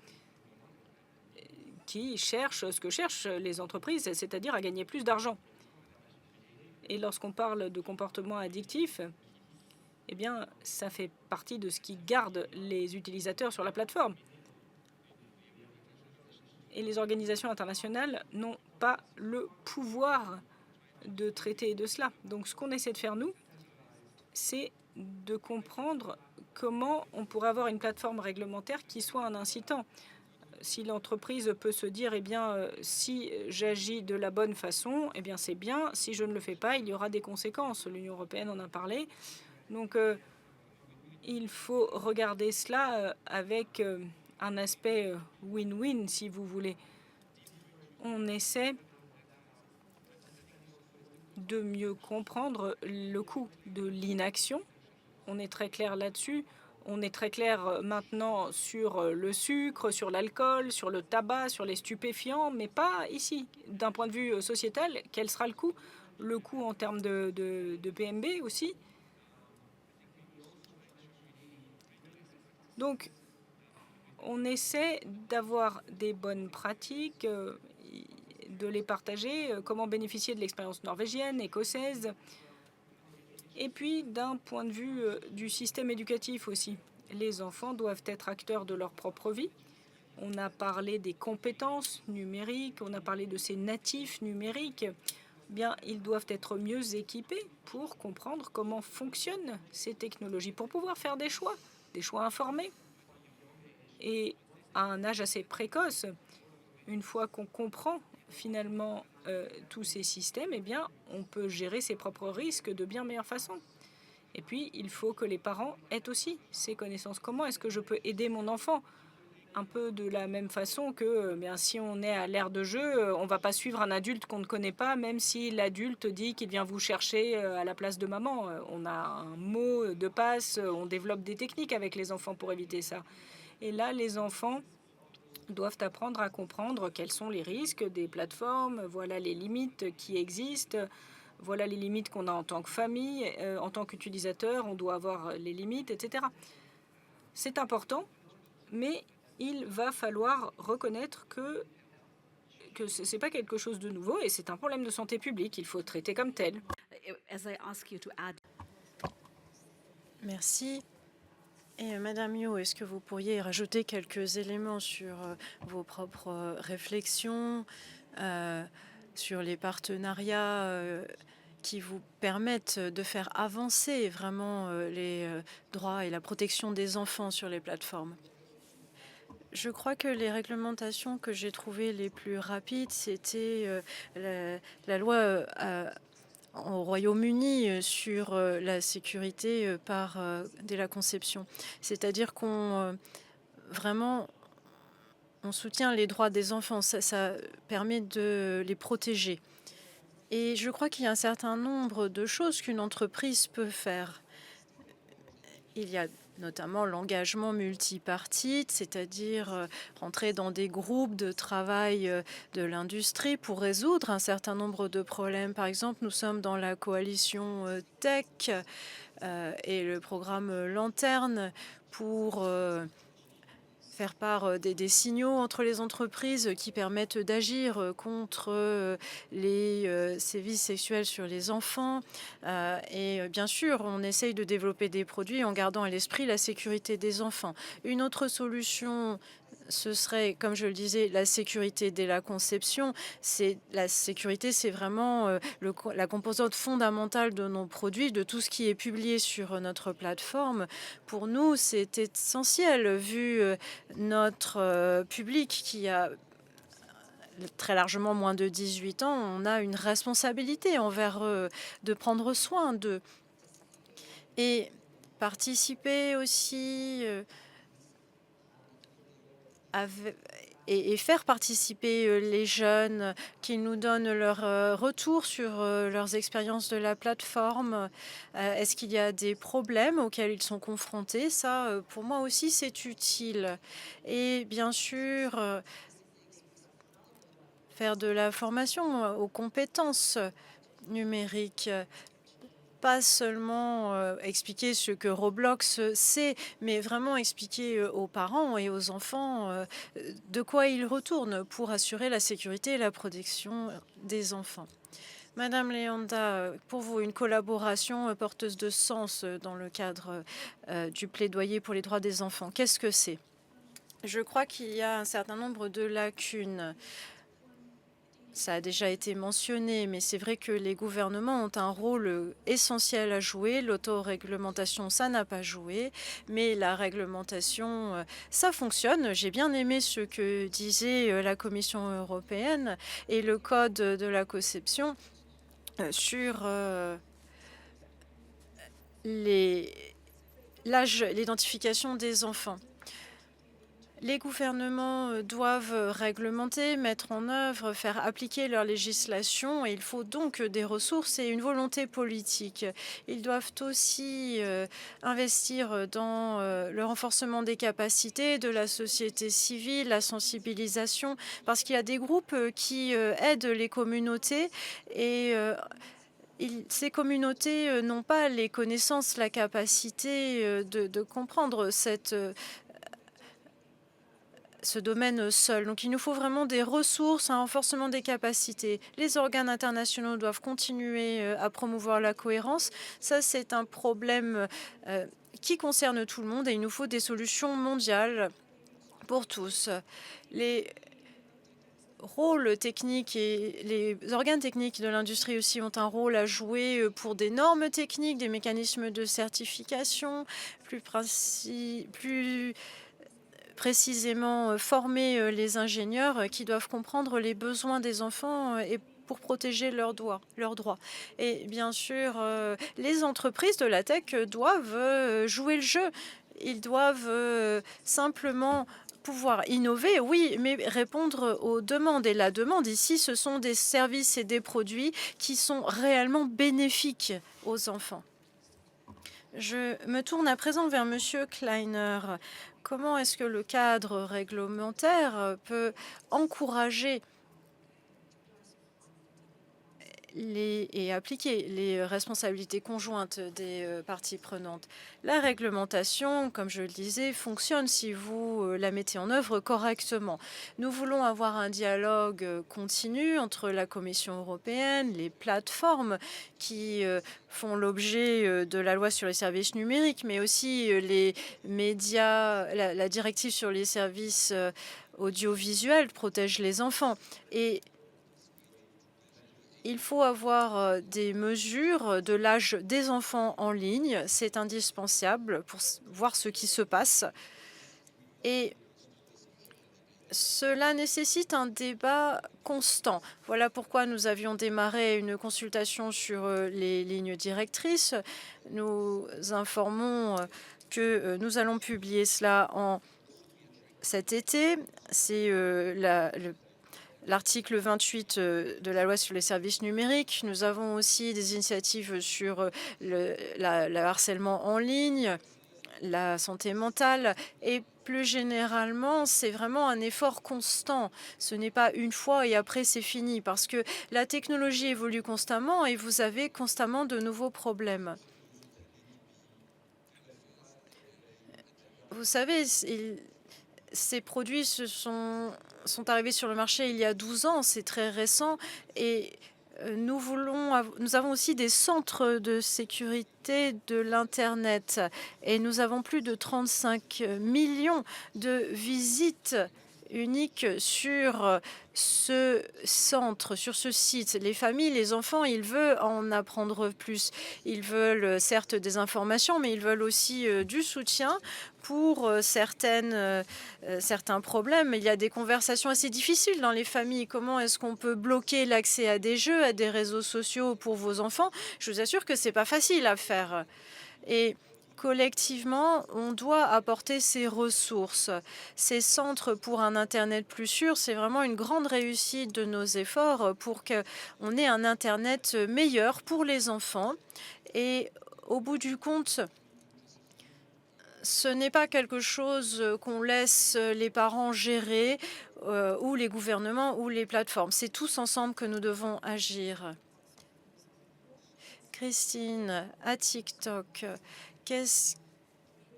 qui cherchent ce que cherchent les entreprises, c'est-à-dire à gagner plus d'argent. Et lorsqu'on parle de comportement addictif, eh bien, ça fait partie de ce qui garde les utilisateurs sur la plateforme. Et les organisations internationales n'ont pas le pouvoir de traiter de cela. Donc, ce qu'on essaie de faire, nous, c'est de comprendre comment on pourrait avoir une plateforme réglementaire qui soit un incitant. si l'entreprise peut se dire, eh bien, si j'agis de la bonne façon, eh bien, c'est bien. Si je ne le fais pas, il y aura des conséquences. L'Union européenne en a parlé. Donc, il faut regarder cela avec un aspect win-win, si vous voulez. On essaie de mieux comprendre le coût de l'inaction. On est très clair là-dessus. On est très clair maintenant sur le sucre, sur l'alcool, sur le tabac, sur les stupéfiants, mais pas ici. D'un point de vue sociétal, quel sera le coût? Le coût en termes de PMB aussi. Donc, on essaie d'avoir des bonnes pratiques, de les partager, comment bénéficier de l'expérience norvégienne, écossaise, et puis d'un point de vue du système éducatif aussi. Les enfants doivent être acteurs de leur propre vie. On a parlé des compétences numériques, on a parlé de ces natifs numériques. Bien, ils doivent être mieux équipés pour comprendre comment fonctionnent ces technologies, pour pouvoir faire des choix informés. Et à un âge assez précoce, une fois qu'on comprend finalement tous ces systèmes, eh bien, on peut gérer ses propres risques de bien meilleure façon. Et puis, il faut que les parents aient aussi ces connaissances. Comment est-ce que je peux aider mon enfant? Un peu de la même façon que bien, si on est à l'ère de jeu, on ne va pas suivre un adulte qu'on ne connaît pas, même si l'adulte dit qu'il vient vous chercher à la place de maman. On a un mot de passe, on développe des techniques avec les enfants pour éviter ça. Et là, les enfants doivent apprendre à comprendre quels sont les risques des plateformes, voilà les limites qui existent, voilà les limites qu'on a en tant que famille, en tant qu'utilisateur, on doit avoir les limites, etc. C'est important, mais il va falloir reconnaître que ce n'est pas quelque chose de nouveau et c'est un problème de santé publique, il faut traiter comme tel. As I ask you to add. Merci. Et Madame Yu, est-ce que vous pourriez rajouter quelques éléments sur vos propres réflexions, sur les partenariats qui vous permettent de faire avancer vraiment les droits et la protection des enfants sur les plateformes? Je crois que les réglementations que j'ai trouvées les plus rapides, c'était la loi au Royaume-Uni sur la sécurité dès la conception. C'est-à-dire qu'on vraiment on soutient les droits des enfants, ça permet de les protéger. Et je crois qu'il y a un certain nombre de choses qu'une entreprise peut faire. Il y a notamment l'engagement multipartite, c'est-à-dire rentrer dans des groupes de travail de l'industrie pour résoudre un certain nombre de problèmes. Par exemple, nous sommes dans la coalition Tech et le programme Lanterne pour faire part des signaux entre les entreprises qui permettent d'agir contre les sévices sexuels sur les enfants. Et bien sûr, on essaye de développer des produits en gardant à l'esprit la sécurité des enfants. Une autre solution, ce serait, comme je le disais, la sécurité dès la conception. La sécurité, c'est vraiment la composante fondamentale de nos produits, de tout ce qui est publié sur notre plateforme. Pour nous, c'est essentiel, vu notre public qui a très largement moins de 18 ans. On a une responsabilité envers eux de prendre soin d'eux. Et participer aussi et faire participer les jeunes, qu'ils nous donnent leur retour sur leurs expériences de la plateforme. Est-ce qu'il y a des problèmes auxquels ils sont confrontés? Ça, pour moi aussi, c'est utile. Et bien sûr, faire de la formation aux compétences numériques. Pas seulement expliquer ce que Roblox c'est, mais vraiment expliquer aux parents et aux enfants de quoi ils retournent pour assurer la sécurité et la protection des enfants. Madame Leanda, pour vous, une collaboration porteuse de sens dans le cadre du plaidoyer pour les droits des enfants, qu'est-ce que c'est? Je crois qu'il y a un certain nombre de lacunes. Ça a déjà été mentionné, mais c'est vrai que les gouvernements ont un rôle essentiel à jouer. L'autoréglementation, ça n'a pas joué, mais la réglementation, ça fonctionne. J'ai bien aimé ce que disait la Commission européenne et le code de la conception sur l'identification des enfants. Les gouvernements doivent réglementer, mettre en œuvre, faire appliquer leur législation et il faut donc des ressources et une volonté politique. Ils doivent aussi investir dans le renforcement des capacités de la société civile, la sensibilisation, parce qu'il y a des groupes qui aident les communautés et ces communautés n'ont pas les connaissances, la capacité de comprendre ce domaine seul. Donc il nous faut vraiment des ressources, un renforcement des capacités. Les organes internationaux doivent continuer à promouvoir la cohérence. Ça, c'est un problème qui concerne tout le monde et il nous faut des solutions mondiales pour tous. Les rôles techniques et les organes techniques de l'industrie aussi ont un rôle à jouer pour des normes techniques, des mécanismes de certification, plus précisément former les ingénieurs qui doivent comprendre les besoins des enfants et pour protéger leurs droits. Et bien sûr, les entreprises de la tech doivent jouer le jeu. Ils doivent simplement pouvoir innover, oui, mais répondre aux demandes. Et la demande ici, ce sont des services et des produits qui sont réellement bénéfiques aux enfants. Je me tourne à présent vers Monsieur Kleiner. Comment est-ce que le cadre réglementaire peut encourager et appliquer les responsabilités conjointes des parties prenantes? La réglementation, comme je le disais, fonctionne si vous la mettez en œuvre correctement. Nous voulons avoir un dialogue continu entre la Commission européenne, les plateformes qui font l'objet de la loi sur les services numériques, mais aussi les médias, la directive sur les services audiovisuels protège les enfants. Et il faut avoir des mesures de l'âge des enfants en ligne. C'est indispensable pour voir ce qui se passe. Et cela nécessite un débat constant. Voilà pourquoi nous avions démarré une consultation sur les lignes directrices. Nous informons que nous allons publier cela cet été. C'est l'article 28 de la loi sur les services numériques. Nous avons aussi des initiatives sur le harcèlement en ligne, la santé mentale et plus généralement, c'est vraiment un effort constant. Ce n'est pas une fois et après c'est fini parce que la technologie évolue constamment et vous avez constamment de nouveaux problèmes. Vous savez, ces produits sont arrivés sur le marché il y a 12 ans, c'est très récent et nous avons aussi des centres de sécurité de l'Internet et nous avons plus de 35 millions de visites uniques sur ce centre, sur ce site. Les familles, les enfants, ils veulent en apprendre plus. Ils veulent certes des informations, mais ils veulent aussi du soutien pour certains problèmes. Il y a des conversations assez difficiles dans les familles. Comment est-ce qu'on peut bloquer l'accès à des jeux, à des réseaux sociaux pour vos enfants? Je vous assure que c'est pas facile à faire. Et collectivement, on doit apporter ces ressources. Ces centres pour un Internet plus sûr, c'est vraiment une grande réussite de nos efforts pour qu'on ait un Internet meilleur pour les enfants. Et au bout du compte, ce n'est pas quelque chose qu'on laisse les parents gérer ou les gouvernements ou les plateformes. C'est tous ensemble que nous devons agir. Christine, à TikTok,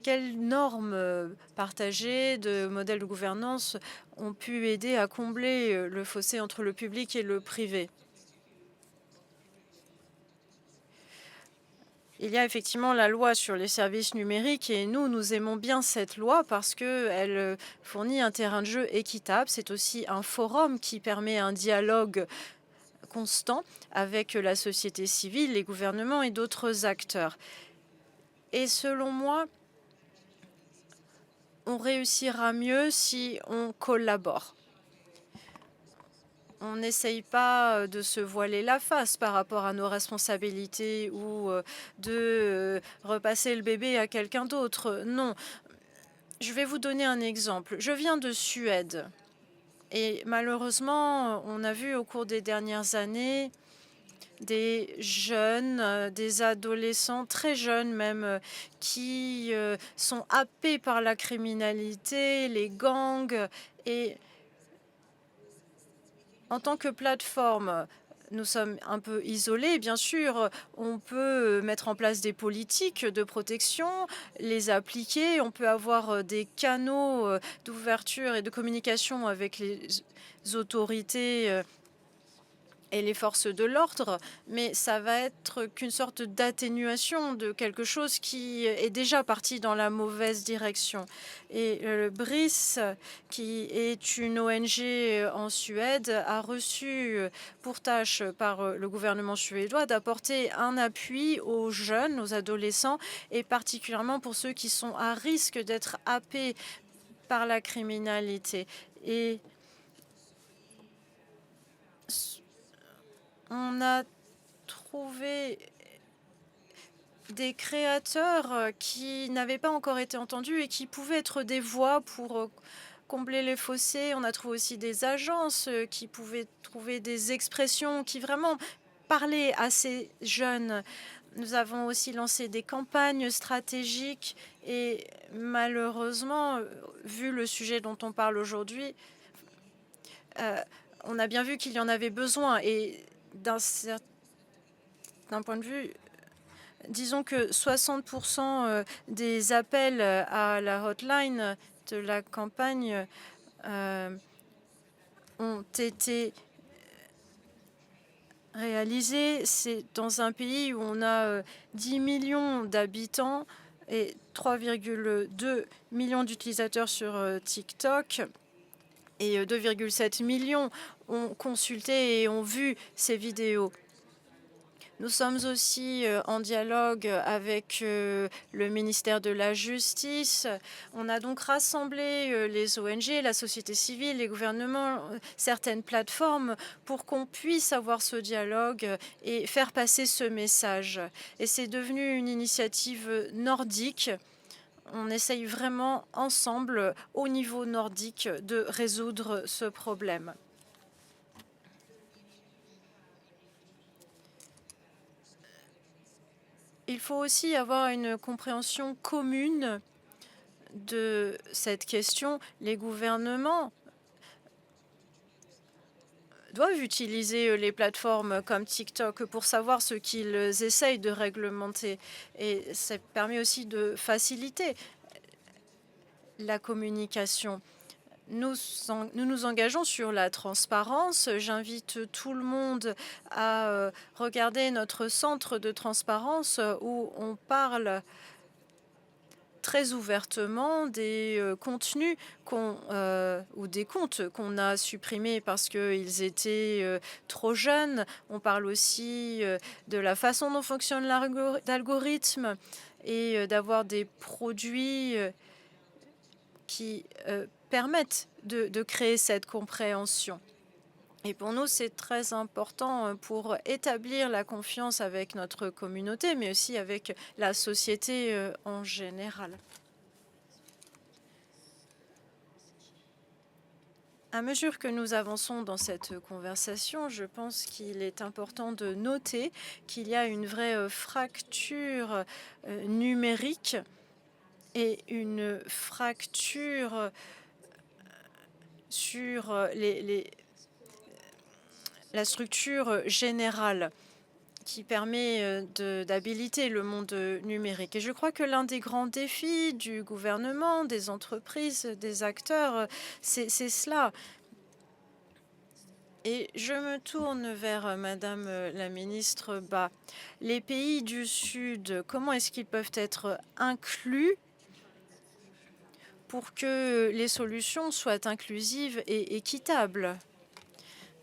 quelles normes partagées de modèles de gouvernance ont pu aider à combler le fossé entre le public et le privé? il y a effectivement la loi sur les services numériques et nous aimons bien cette loi parce qu'elle fournit un terrain de jeu équitable. C'est aussi un forum qui permet un dialogue constant avec la société civile, les gouvernements et d'autres acteurs. Et selon moi, on réussira mieux si on collabore. On n'essaye pas de se voiler la face par rapport à nos responsabilités ou de repasser le bébé à quelqu'un d'autre. Non. Je vais vous donner un exemple. Je viens de Suède et malheureusement, on a vu au cours des dernières années des jeunes, des adolescents, très jeunes même, qui sont happés par la criminalité, les gangs. Et en tant que plateforme, nous sommes un peu isolés. Bien sûr, on peut mettre en place des politiques de protection, les appliquer. On peut avoir des canaux d'ouverture et de communication avec les autorités et les forces de l'ordre, mais ça va être qu'une sorte d'atténuation de quelque chose qui est déjà parti dans la mauvaise direction. Et le BRIS, qui est une ONG en Suède, a reçu pour tâche par le gouvernement suédois d'apporter un appui aux jeunes, aux adolescents, et particulièrement pour ceux qui sont à risque d'être happés par la criminalité. Et on a trouvé des créateurs qui n'avaient pas encore été entendus et qui pouvaient être des voix pour combler les fossés. On a trouvé aussi des agences qui pouvaient trouver des expressions qui vraiment parlaient à ces jeunes. Nous avons aussi lancé des campagnes stratégiques et malheureusement, vu le sujet dont on parle aujourd'hui, on a bien vu qu'il y en avait besoin. Et d'un point de vue, disons que 60% des appels à la hotline de la campagne ont été réalisés. C'est dans un pays où on a 10 millions d'habitants et 3,2 millions d'utilisateurs sur TikTok. Et 2,7 millions ont consulté et ont vu ces vidéos. Nous sommes aussi en dialogue avec le ministère de la Justice. On a donc rassemblé les ONG, la société civile, les gouvernements, certaines plateformes pour qu'on puisse avoir ce dialogue et faire passer ce message. Et c'est devenu une initiative nordique. On essaye vraiment ensemble, au niveau nordique, de résoudre ce problème. Il faut aussi avoir une compréhension commune de cette question. Les gouvernements doivent utiliser les plateformes comme TikTok pour savoir ce qu'ils essayent de réglementer. Et ça permet aussi de faciliter la communication. Nous nous engageons sur la transparence. J'invite tout le monde à regarder notre centre de transparence où on parle très ouvertement des contenus ou des comptes qu'on a supprimés parce qu'ils étaient trop jeunes. On parle aussi de la façon dont fonctionne l'algorithme et d'avoir des produits qui permettent de créer cette compréhension. Et pour nous, c'est très important pour établir la confiance avec notre communauté, mais aussi avec la société en général. À mesure que nous avançons dans cette conversation, je pense qu'il est important de noter qu'il y a une vraie fracture numérique et une fracture sur la structure générale qui permet d'habiliter le monde numérique. Et je crois que l'un des grands défis du gouvernement, des entreprises, des acteurs, c'est cela. Et je me tourne vers Madame la ministre. Bah, les pays du Sud, comment est-ce qu'ils peuvent être inclus pour que les solutions soient inclusives et équitables?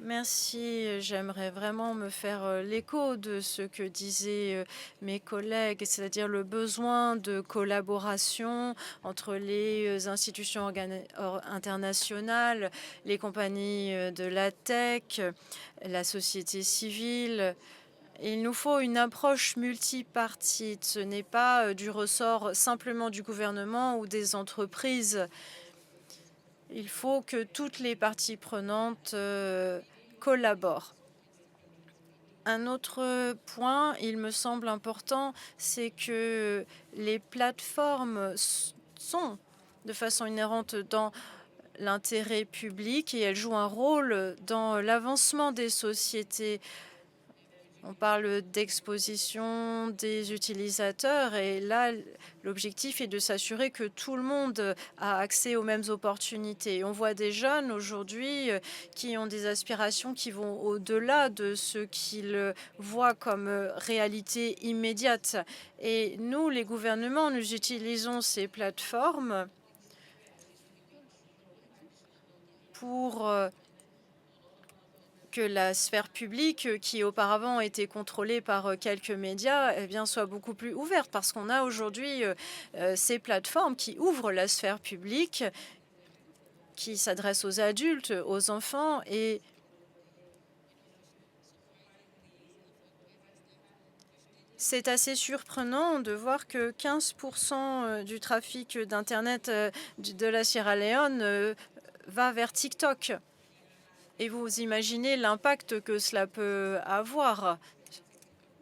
Merci. J'aimerais vraiment me faire l'écho de ce que disaient mes collègues, c'est-à-dire le besoin de collaboration entre les institutions internationales, les compagnies de la tech, la société civile. Il nous faut une approche multipartite. Ce n'est pas du ressort simplement du gouvernement ou des entreprises. Il faut que toutes les parties prenantes collaborent. Un autre point, il me semble important, c'est que les plateformes sont de façon inhérente dans l'intérêt public et elles jouent un rôle dans l'avancement des sociétés. On parle d'exposition des utilisateurs et là, l'objectif est de s'assurer que tout le monde a accès aux mêmes opportunités. On voit des jeunes aujourd'hui qui ont des aspirations qui vont au-delà de ce qu'ils voient comme réalité immédiate. Et nous, les gouvernements, nous utilisons ces plateformes pour que la sphère publique, qui auparavant était contrôlée par quelques médias, eh bien, soit beaucoup plus ouverte, parce qu'on a aujourd'hui ces plateformes qui ouvrent la sphère publique, qui s'adressent aux adultes, aux enfants, et c'est assez surprenant de voir que 15% du trafic d'Internet de la Sierra Leone va vers TikTok. Et vous imaginez l'impact que cela peut avoir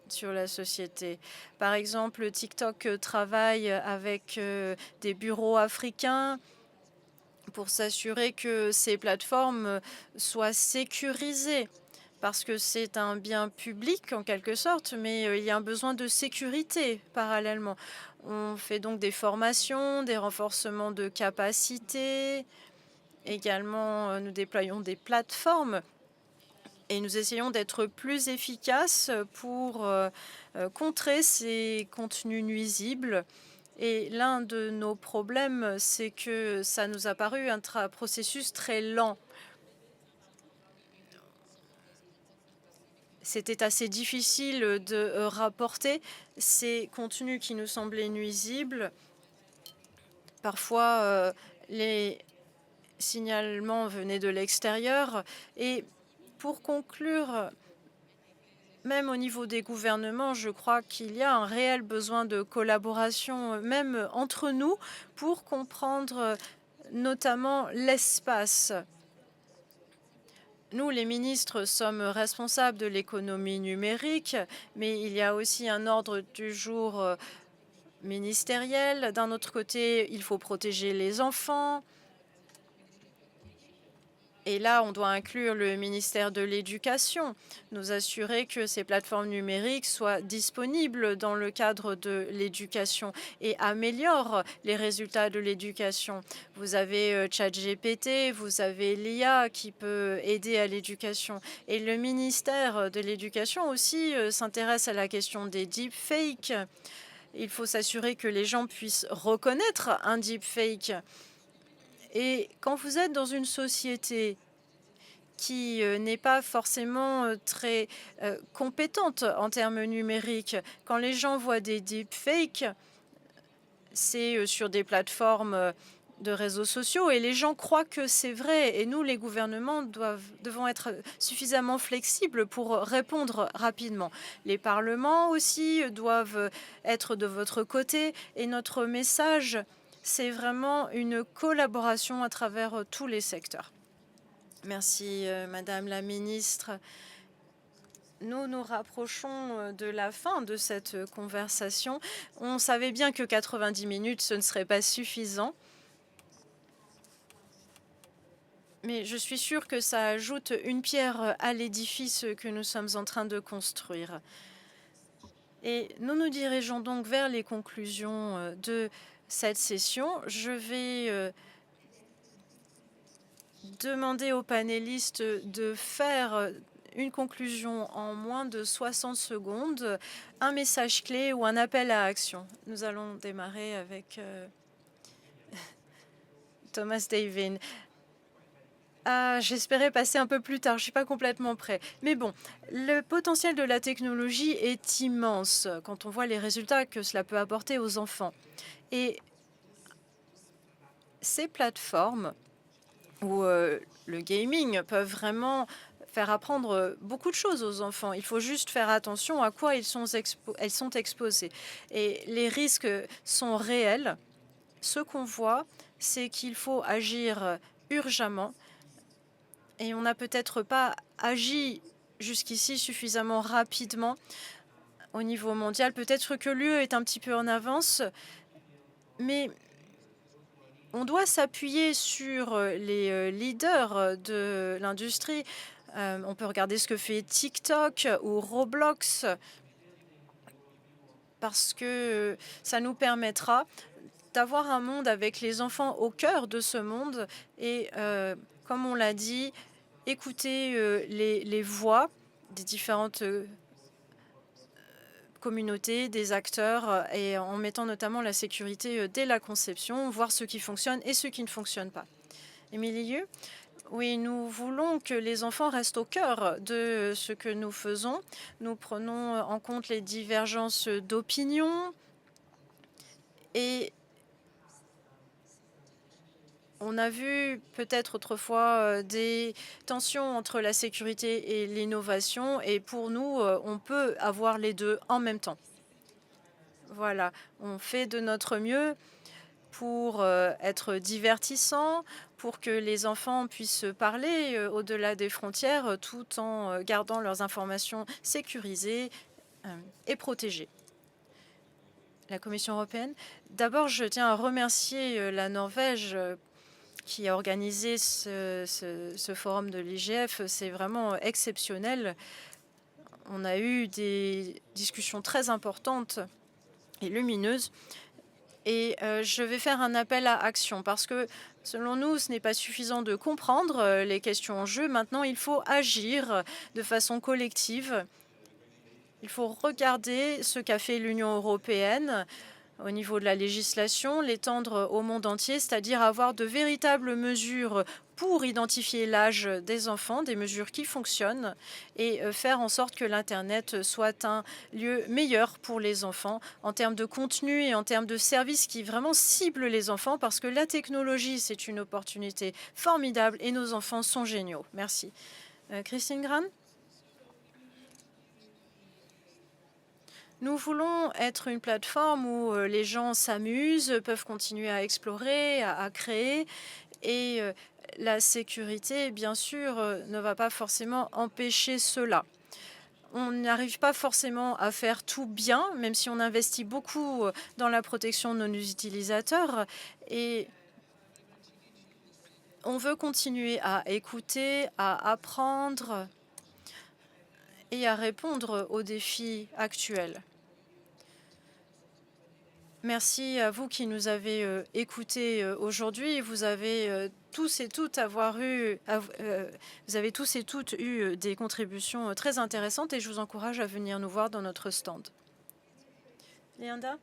sur la société. Par exemple, TikTok travaille avec des bureaux africains pour s'assurer que ces plateformes soient sécurisées, parce que c'est un bien public en quelque sorte, mais il y a un besoin de sécurité parallèlement. On fait donc des formations, des renforcements de capacités. Également, nous déployons des plateformes et nous essayons d'être plus efficaces pour contrer ces contenus nuisibles. Et l'un de nos problèmes, c'est que ça nous a paru un processus très lent. C'était assez difficile de rapporter ces contenus qui nous semblaient nuisibles. Parfois, les signalements venaient de l'extérieur. Et pour conclure, même au niveau des gouvernements, je crois qu'il y a un réel besoin de collaboration, même entre nous, pour comprendre notamment l'espace. Nous, les ministres, sommes responsables de l'économie numérique, mais il y a aussi un ordre du jour ministériel. D'un autre côté, il faut protéger les enfants. Et là, on doit inclure le ministère de l'Éducation, nous assurer que ces plateformes numériques soient disponibles dans le cadre de l'éducation et améliorent les résultats de l'éducation. Vous avez ChatGPT, vous avez l'IA qui peut aider à l'éducation. Et le ministère de l'Éducation aussi s'intéresse à la question des deepfakes. Il faut s'assurer que les gens puissent reconnaître un deepfake. Et quand vous êtes dans une société qui n'est pas forcément très compétente en termes numériques, quand les gens voient des deepfakes, c'est sur des plateformes de réseaux sociaux et les gens croient que c'est vrai. Et nous, les gouvernements, devons être suffisamment flexibles pour répondre rapidement. Les parlements aussi doivent être de votre côté et notre message, c'est vraiment une collaboration à travers tous les secteurs. Merci, Madame la ministre. Nous nous rapprochons de la fin de cette conversation. On savait bien que 90 minutes, ce ne serait pas suffisant. Mais je suis sûre que ça ajoute une pierre à l'édifice que nous sommes en train de construire. Et nous nous dirigeons donc vers les conclusions de cette session. Je vais demander aux panélistes de faire une conclusion en moins de 60 secondes, un message clé ou un appel à action. Nous allons démarrer avec Thomas Davin. Ah, j'espérais passer un peu plus tard, je ne suis pas complètement prêt. Mais bon, le potentiel de la technologie est immense quand on voit les résultats que cela peut apporter aux enfants. Et ces plateformes où le gaming peuvent vraiment faire apprendre beaucoup de choses aux enfants. Il faut juste faire attention à quoi elles sont exposées. Et les risques sont réels. Ce qu'on voit, c'est qu'il faut agir urgemment. Et on n'a peut-être pas agi jusqu'ici suffisamment rapidement au niveau mondial. Peut-être que l'UE est un petit peu en avance, mais on doit s'appuyer sur les leaders de l'industrie. On peut regarder ce que fait TikTok ou Roblox parce que ça nous permettra d'avoir un monde avec les enfants au cœur de ce monde et, comme on l'a dit, écouter les voix des différentes communautés, des acteurs, et en mettant notamment la sécurité dès la conception, voir ce qui fonctionne et ce qui ne fonctionne pas. Émilie? Oui, nous voulons que les enfants restent au cœur de ce que nous faisons. Nous prenons en compte les divergences d'opinion et on a vu peut-être autrefois des tensions entre la sécurité et l'innovation et pour nous, on peut avoir les deux en même temps. Voilà, on fait de notre mieux pour être divertissant, pour que les enfants puissent parler au-delà des frontières tout en gardant leurs informations sécurisées et protégées. La Commission européenne. D'abord, je tiens à remercier la Norvège qui a organisé ce forum de l'IGF. C'est vraiment exceptionnel. On a eu des discussions très importantes et lumineuses. Et je vais faire un appel à action parce que, selon nous, ce n'est pas suffisant de comprendre les questions en jeu. Maintenant, il faut agir de façon collective. Il faut regarder ce qu'a fait l'Union européenne au niveau de la législation, l'étendre au monde entier, c'est-à-dire avoir de véritables mesures pour identifier l'âge des enfants, des mesures qui fonctionnent, et faire en sorte que l'Internet soit un lieu meilleur pour les enfants en termes de contenu et en termes de services qui vraiment ciblent les enfants, parce que la technologie, c'est une opportunité formidable et nos enfants sont géniaux. Merci. Christine Gran? Nous voulons être une plateforme où les gens s'amusent, peuvent continuer à explorer, à créer. Et la sécurité, bien sûr, ne va pas forcément empêcher cela. On n'arrive pas forcément à faire tout bien, même si on investit beaucoup dans la protection de nos utilisateurs. Et on veut continuer à écouter, à apprendre et à répondre aux défis actuels. Merci à vous qui nous avez écoutés aujourd'hui. Vous avez tous et toutes vous avez tous et toutes eu des contributions très intéressantes et je vous encourage à venir nous voir dans notre stand. Leanda?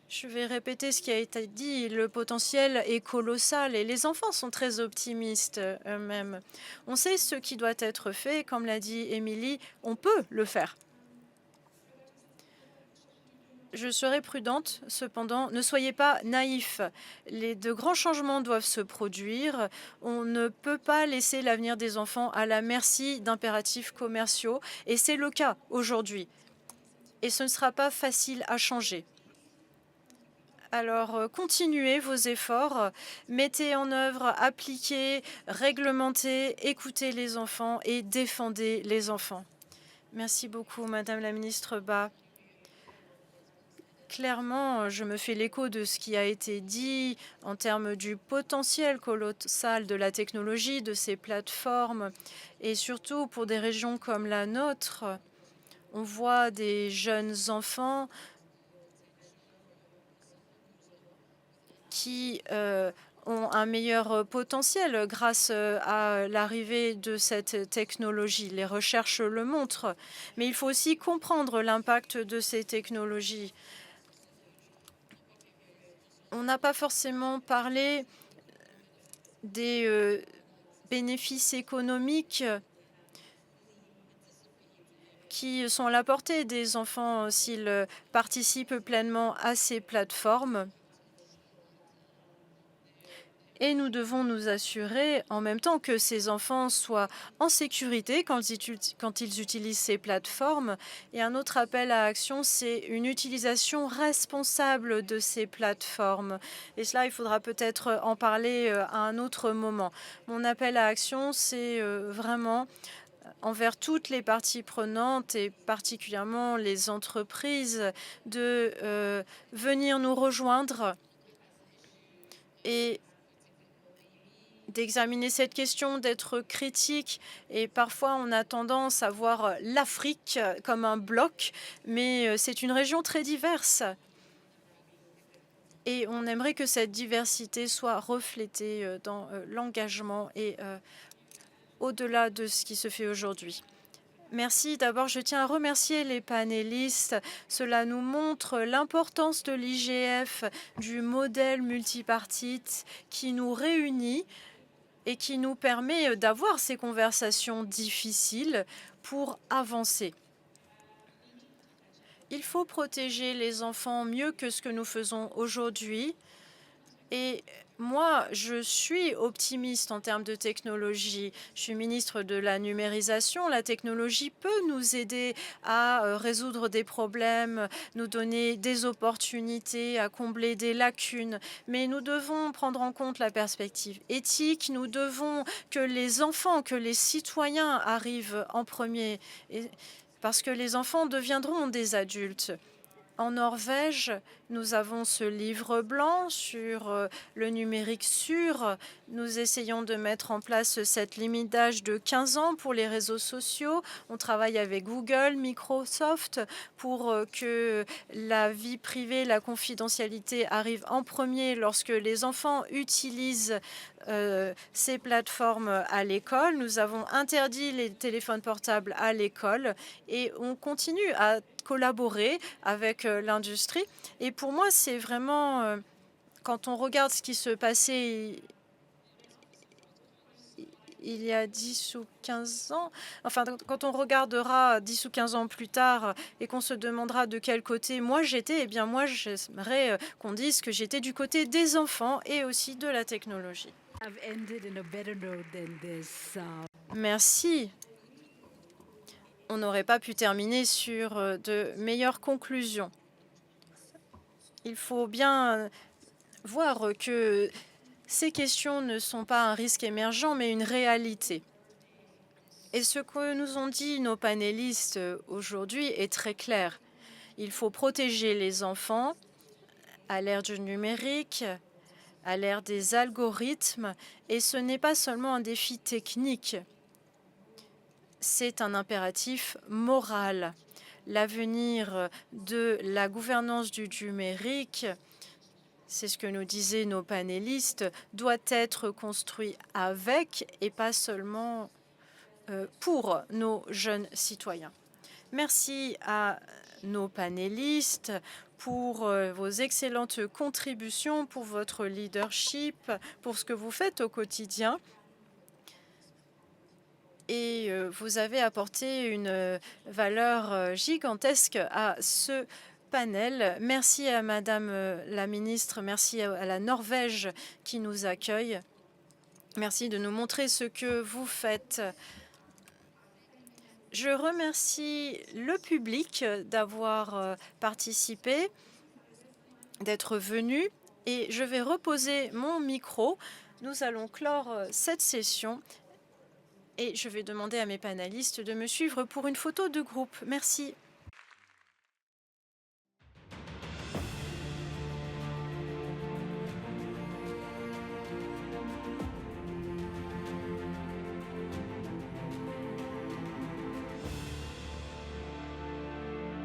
Je vais répéter ce qui a été dit. Le potentiel est colossal et les enfants sont très optimistes eux-mêmes. On sait ce qui doit être fait. Comme l'a dit Émilie, on peut le faire. Je serai prudente, cependant, ne soyez pas naïfs. De grands changements doivent se produire. On ne peut pas laisser l'avenir des enfants à la merci d'impératifs commerciaux, et c'est le cas aujourd'hui. Et ce ne sera pas facile à changer. Alors, continuez vos efforts, mettez en œuvre, appliquez, réglementez, écoutez les enfants et défendez les enfants. Merci beaucoup, Madame la ministre Ba. Clairement, je me fais l'écho de ce qui a été dit en termes du potentiel colossal de la technologie, de ces plateformes, et surtout pour des régions comme la nôtre, on voit des jeunes enfants qui ont un meilleur potentiel grâce à l'arrivée de cette technologie. Les recherches le montrent. Mais il faut aussi comprendre l'impact de ces technologies. On n'a pas forcément parlé des bénéfices économiques qui sont à la portée des enfants s'ils participent pleinement à ces plateformes. Et nous devons nous assurer en même temps que ces enfants soient en sécurité quand ils utilisent ces plateformes. Et un autre appel à action, c'est une utilisation responsable de ces plateformes. Et cela, il faudra peut-être en parler à un autre moment. Mon appel à action, c'est vraiment envers toutes les parties prenantes et particulièrement les entreprises de venir nous rejoindre et d'examiner cette question, d'être critique. Et parfois, on a tendance à voir l'Afrique comme un bloc, mais c'est une région très diverse. Et on aimerait que cette diversité soit reflétée dans l'engagement et au-delà de ce qui se fait aujourd'hui. Merci. D'abord, je tiens à remercier les panélistes. Cela nous montre l'importance de l'IGF, du modèle multipartite qui nous réunit et qui nous permet d'avoir ces conversations difficiles pour avancer. Il faut protéger les enfants mieux que ce que nous faisons aujourd'hui. Et moi, je suis optimiste en termes de technologie. Je suis ministre de la numérisation. La technologie peut nous aider à résoudre des problèmes, nous donner des opportunités, à combler des lacunes. Mais nous devons prendre en compte la perspective éthique. Nous devons que les enfants, que les citoyens arrivent en premier, parce que les enfants deviendront des adultes. En Norvège, nous avons ce livre blanc sur le numérique sûr. Nous essayons de mettre en place cette limite d'âge de 15 ans pour les réseaux sociaux. On travaille avec Google, Microsoft pour que la vie privée, la confidentialité arrive en premier lorsque les enfants utilisent ces plateformes à l'école. Nous avons interdit les téléphones portables à l'école et on continue à collaborer avec l'industrie. Et pour moi, c'est vraiment, quand on regarde ce qui se passait il y a 10 ou 15 ans, enfin, quand on regardera 10 ou 15 ans plus tard et qu'on se demandera de quel côté moi j'étais, eh bien moi, j'aimerais qu'on dise que j'étais du côté des enfants et aussi de la technologie. Merci. On n'aurait pas pu terminer sur de meilleures conclusions. Il faut bien voir que ces questions ne sont pas un risque émergent, mais une réalité. Et ce que nous ont dit nos panélistes aujourd'hui est très clair. Il faut protéger les enfants à l'ère du numérique, à l'ère des algorithmes, et ce n'est pas seulement un défi technique. C'est un impératif moral. L'avenir de la gouvernance du numérique, c'est ce que nous disaient nos panélistes, doit être construit avec et pas seulement pour nos jeunes citoyens. Merci à nos panélistes pour vos excellentes contributions, pour votre leadership, pour ce que vous faites au quotidien. Et vous avez apporté une valeur gigantesque à ce panel. Merci à Madame la ministre, merci à la Norvège qui nous accueille. Merci de nous montrer ce que vous faites. Je remercie le public d'avoir participé, d'être venu, et je vais reposer mon micro. Nous allons clore cette session. Et je vais demander à mes panélistes de me suivre pour une photo de groupe. Merci.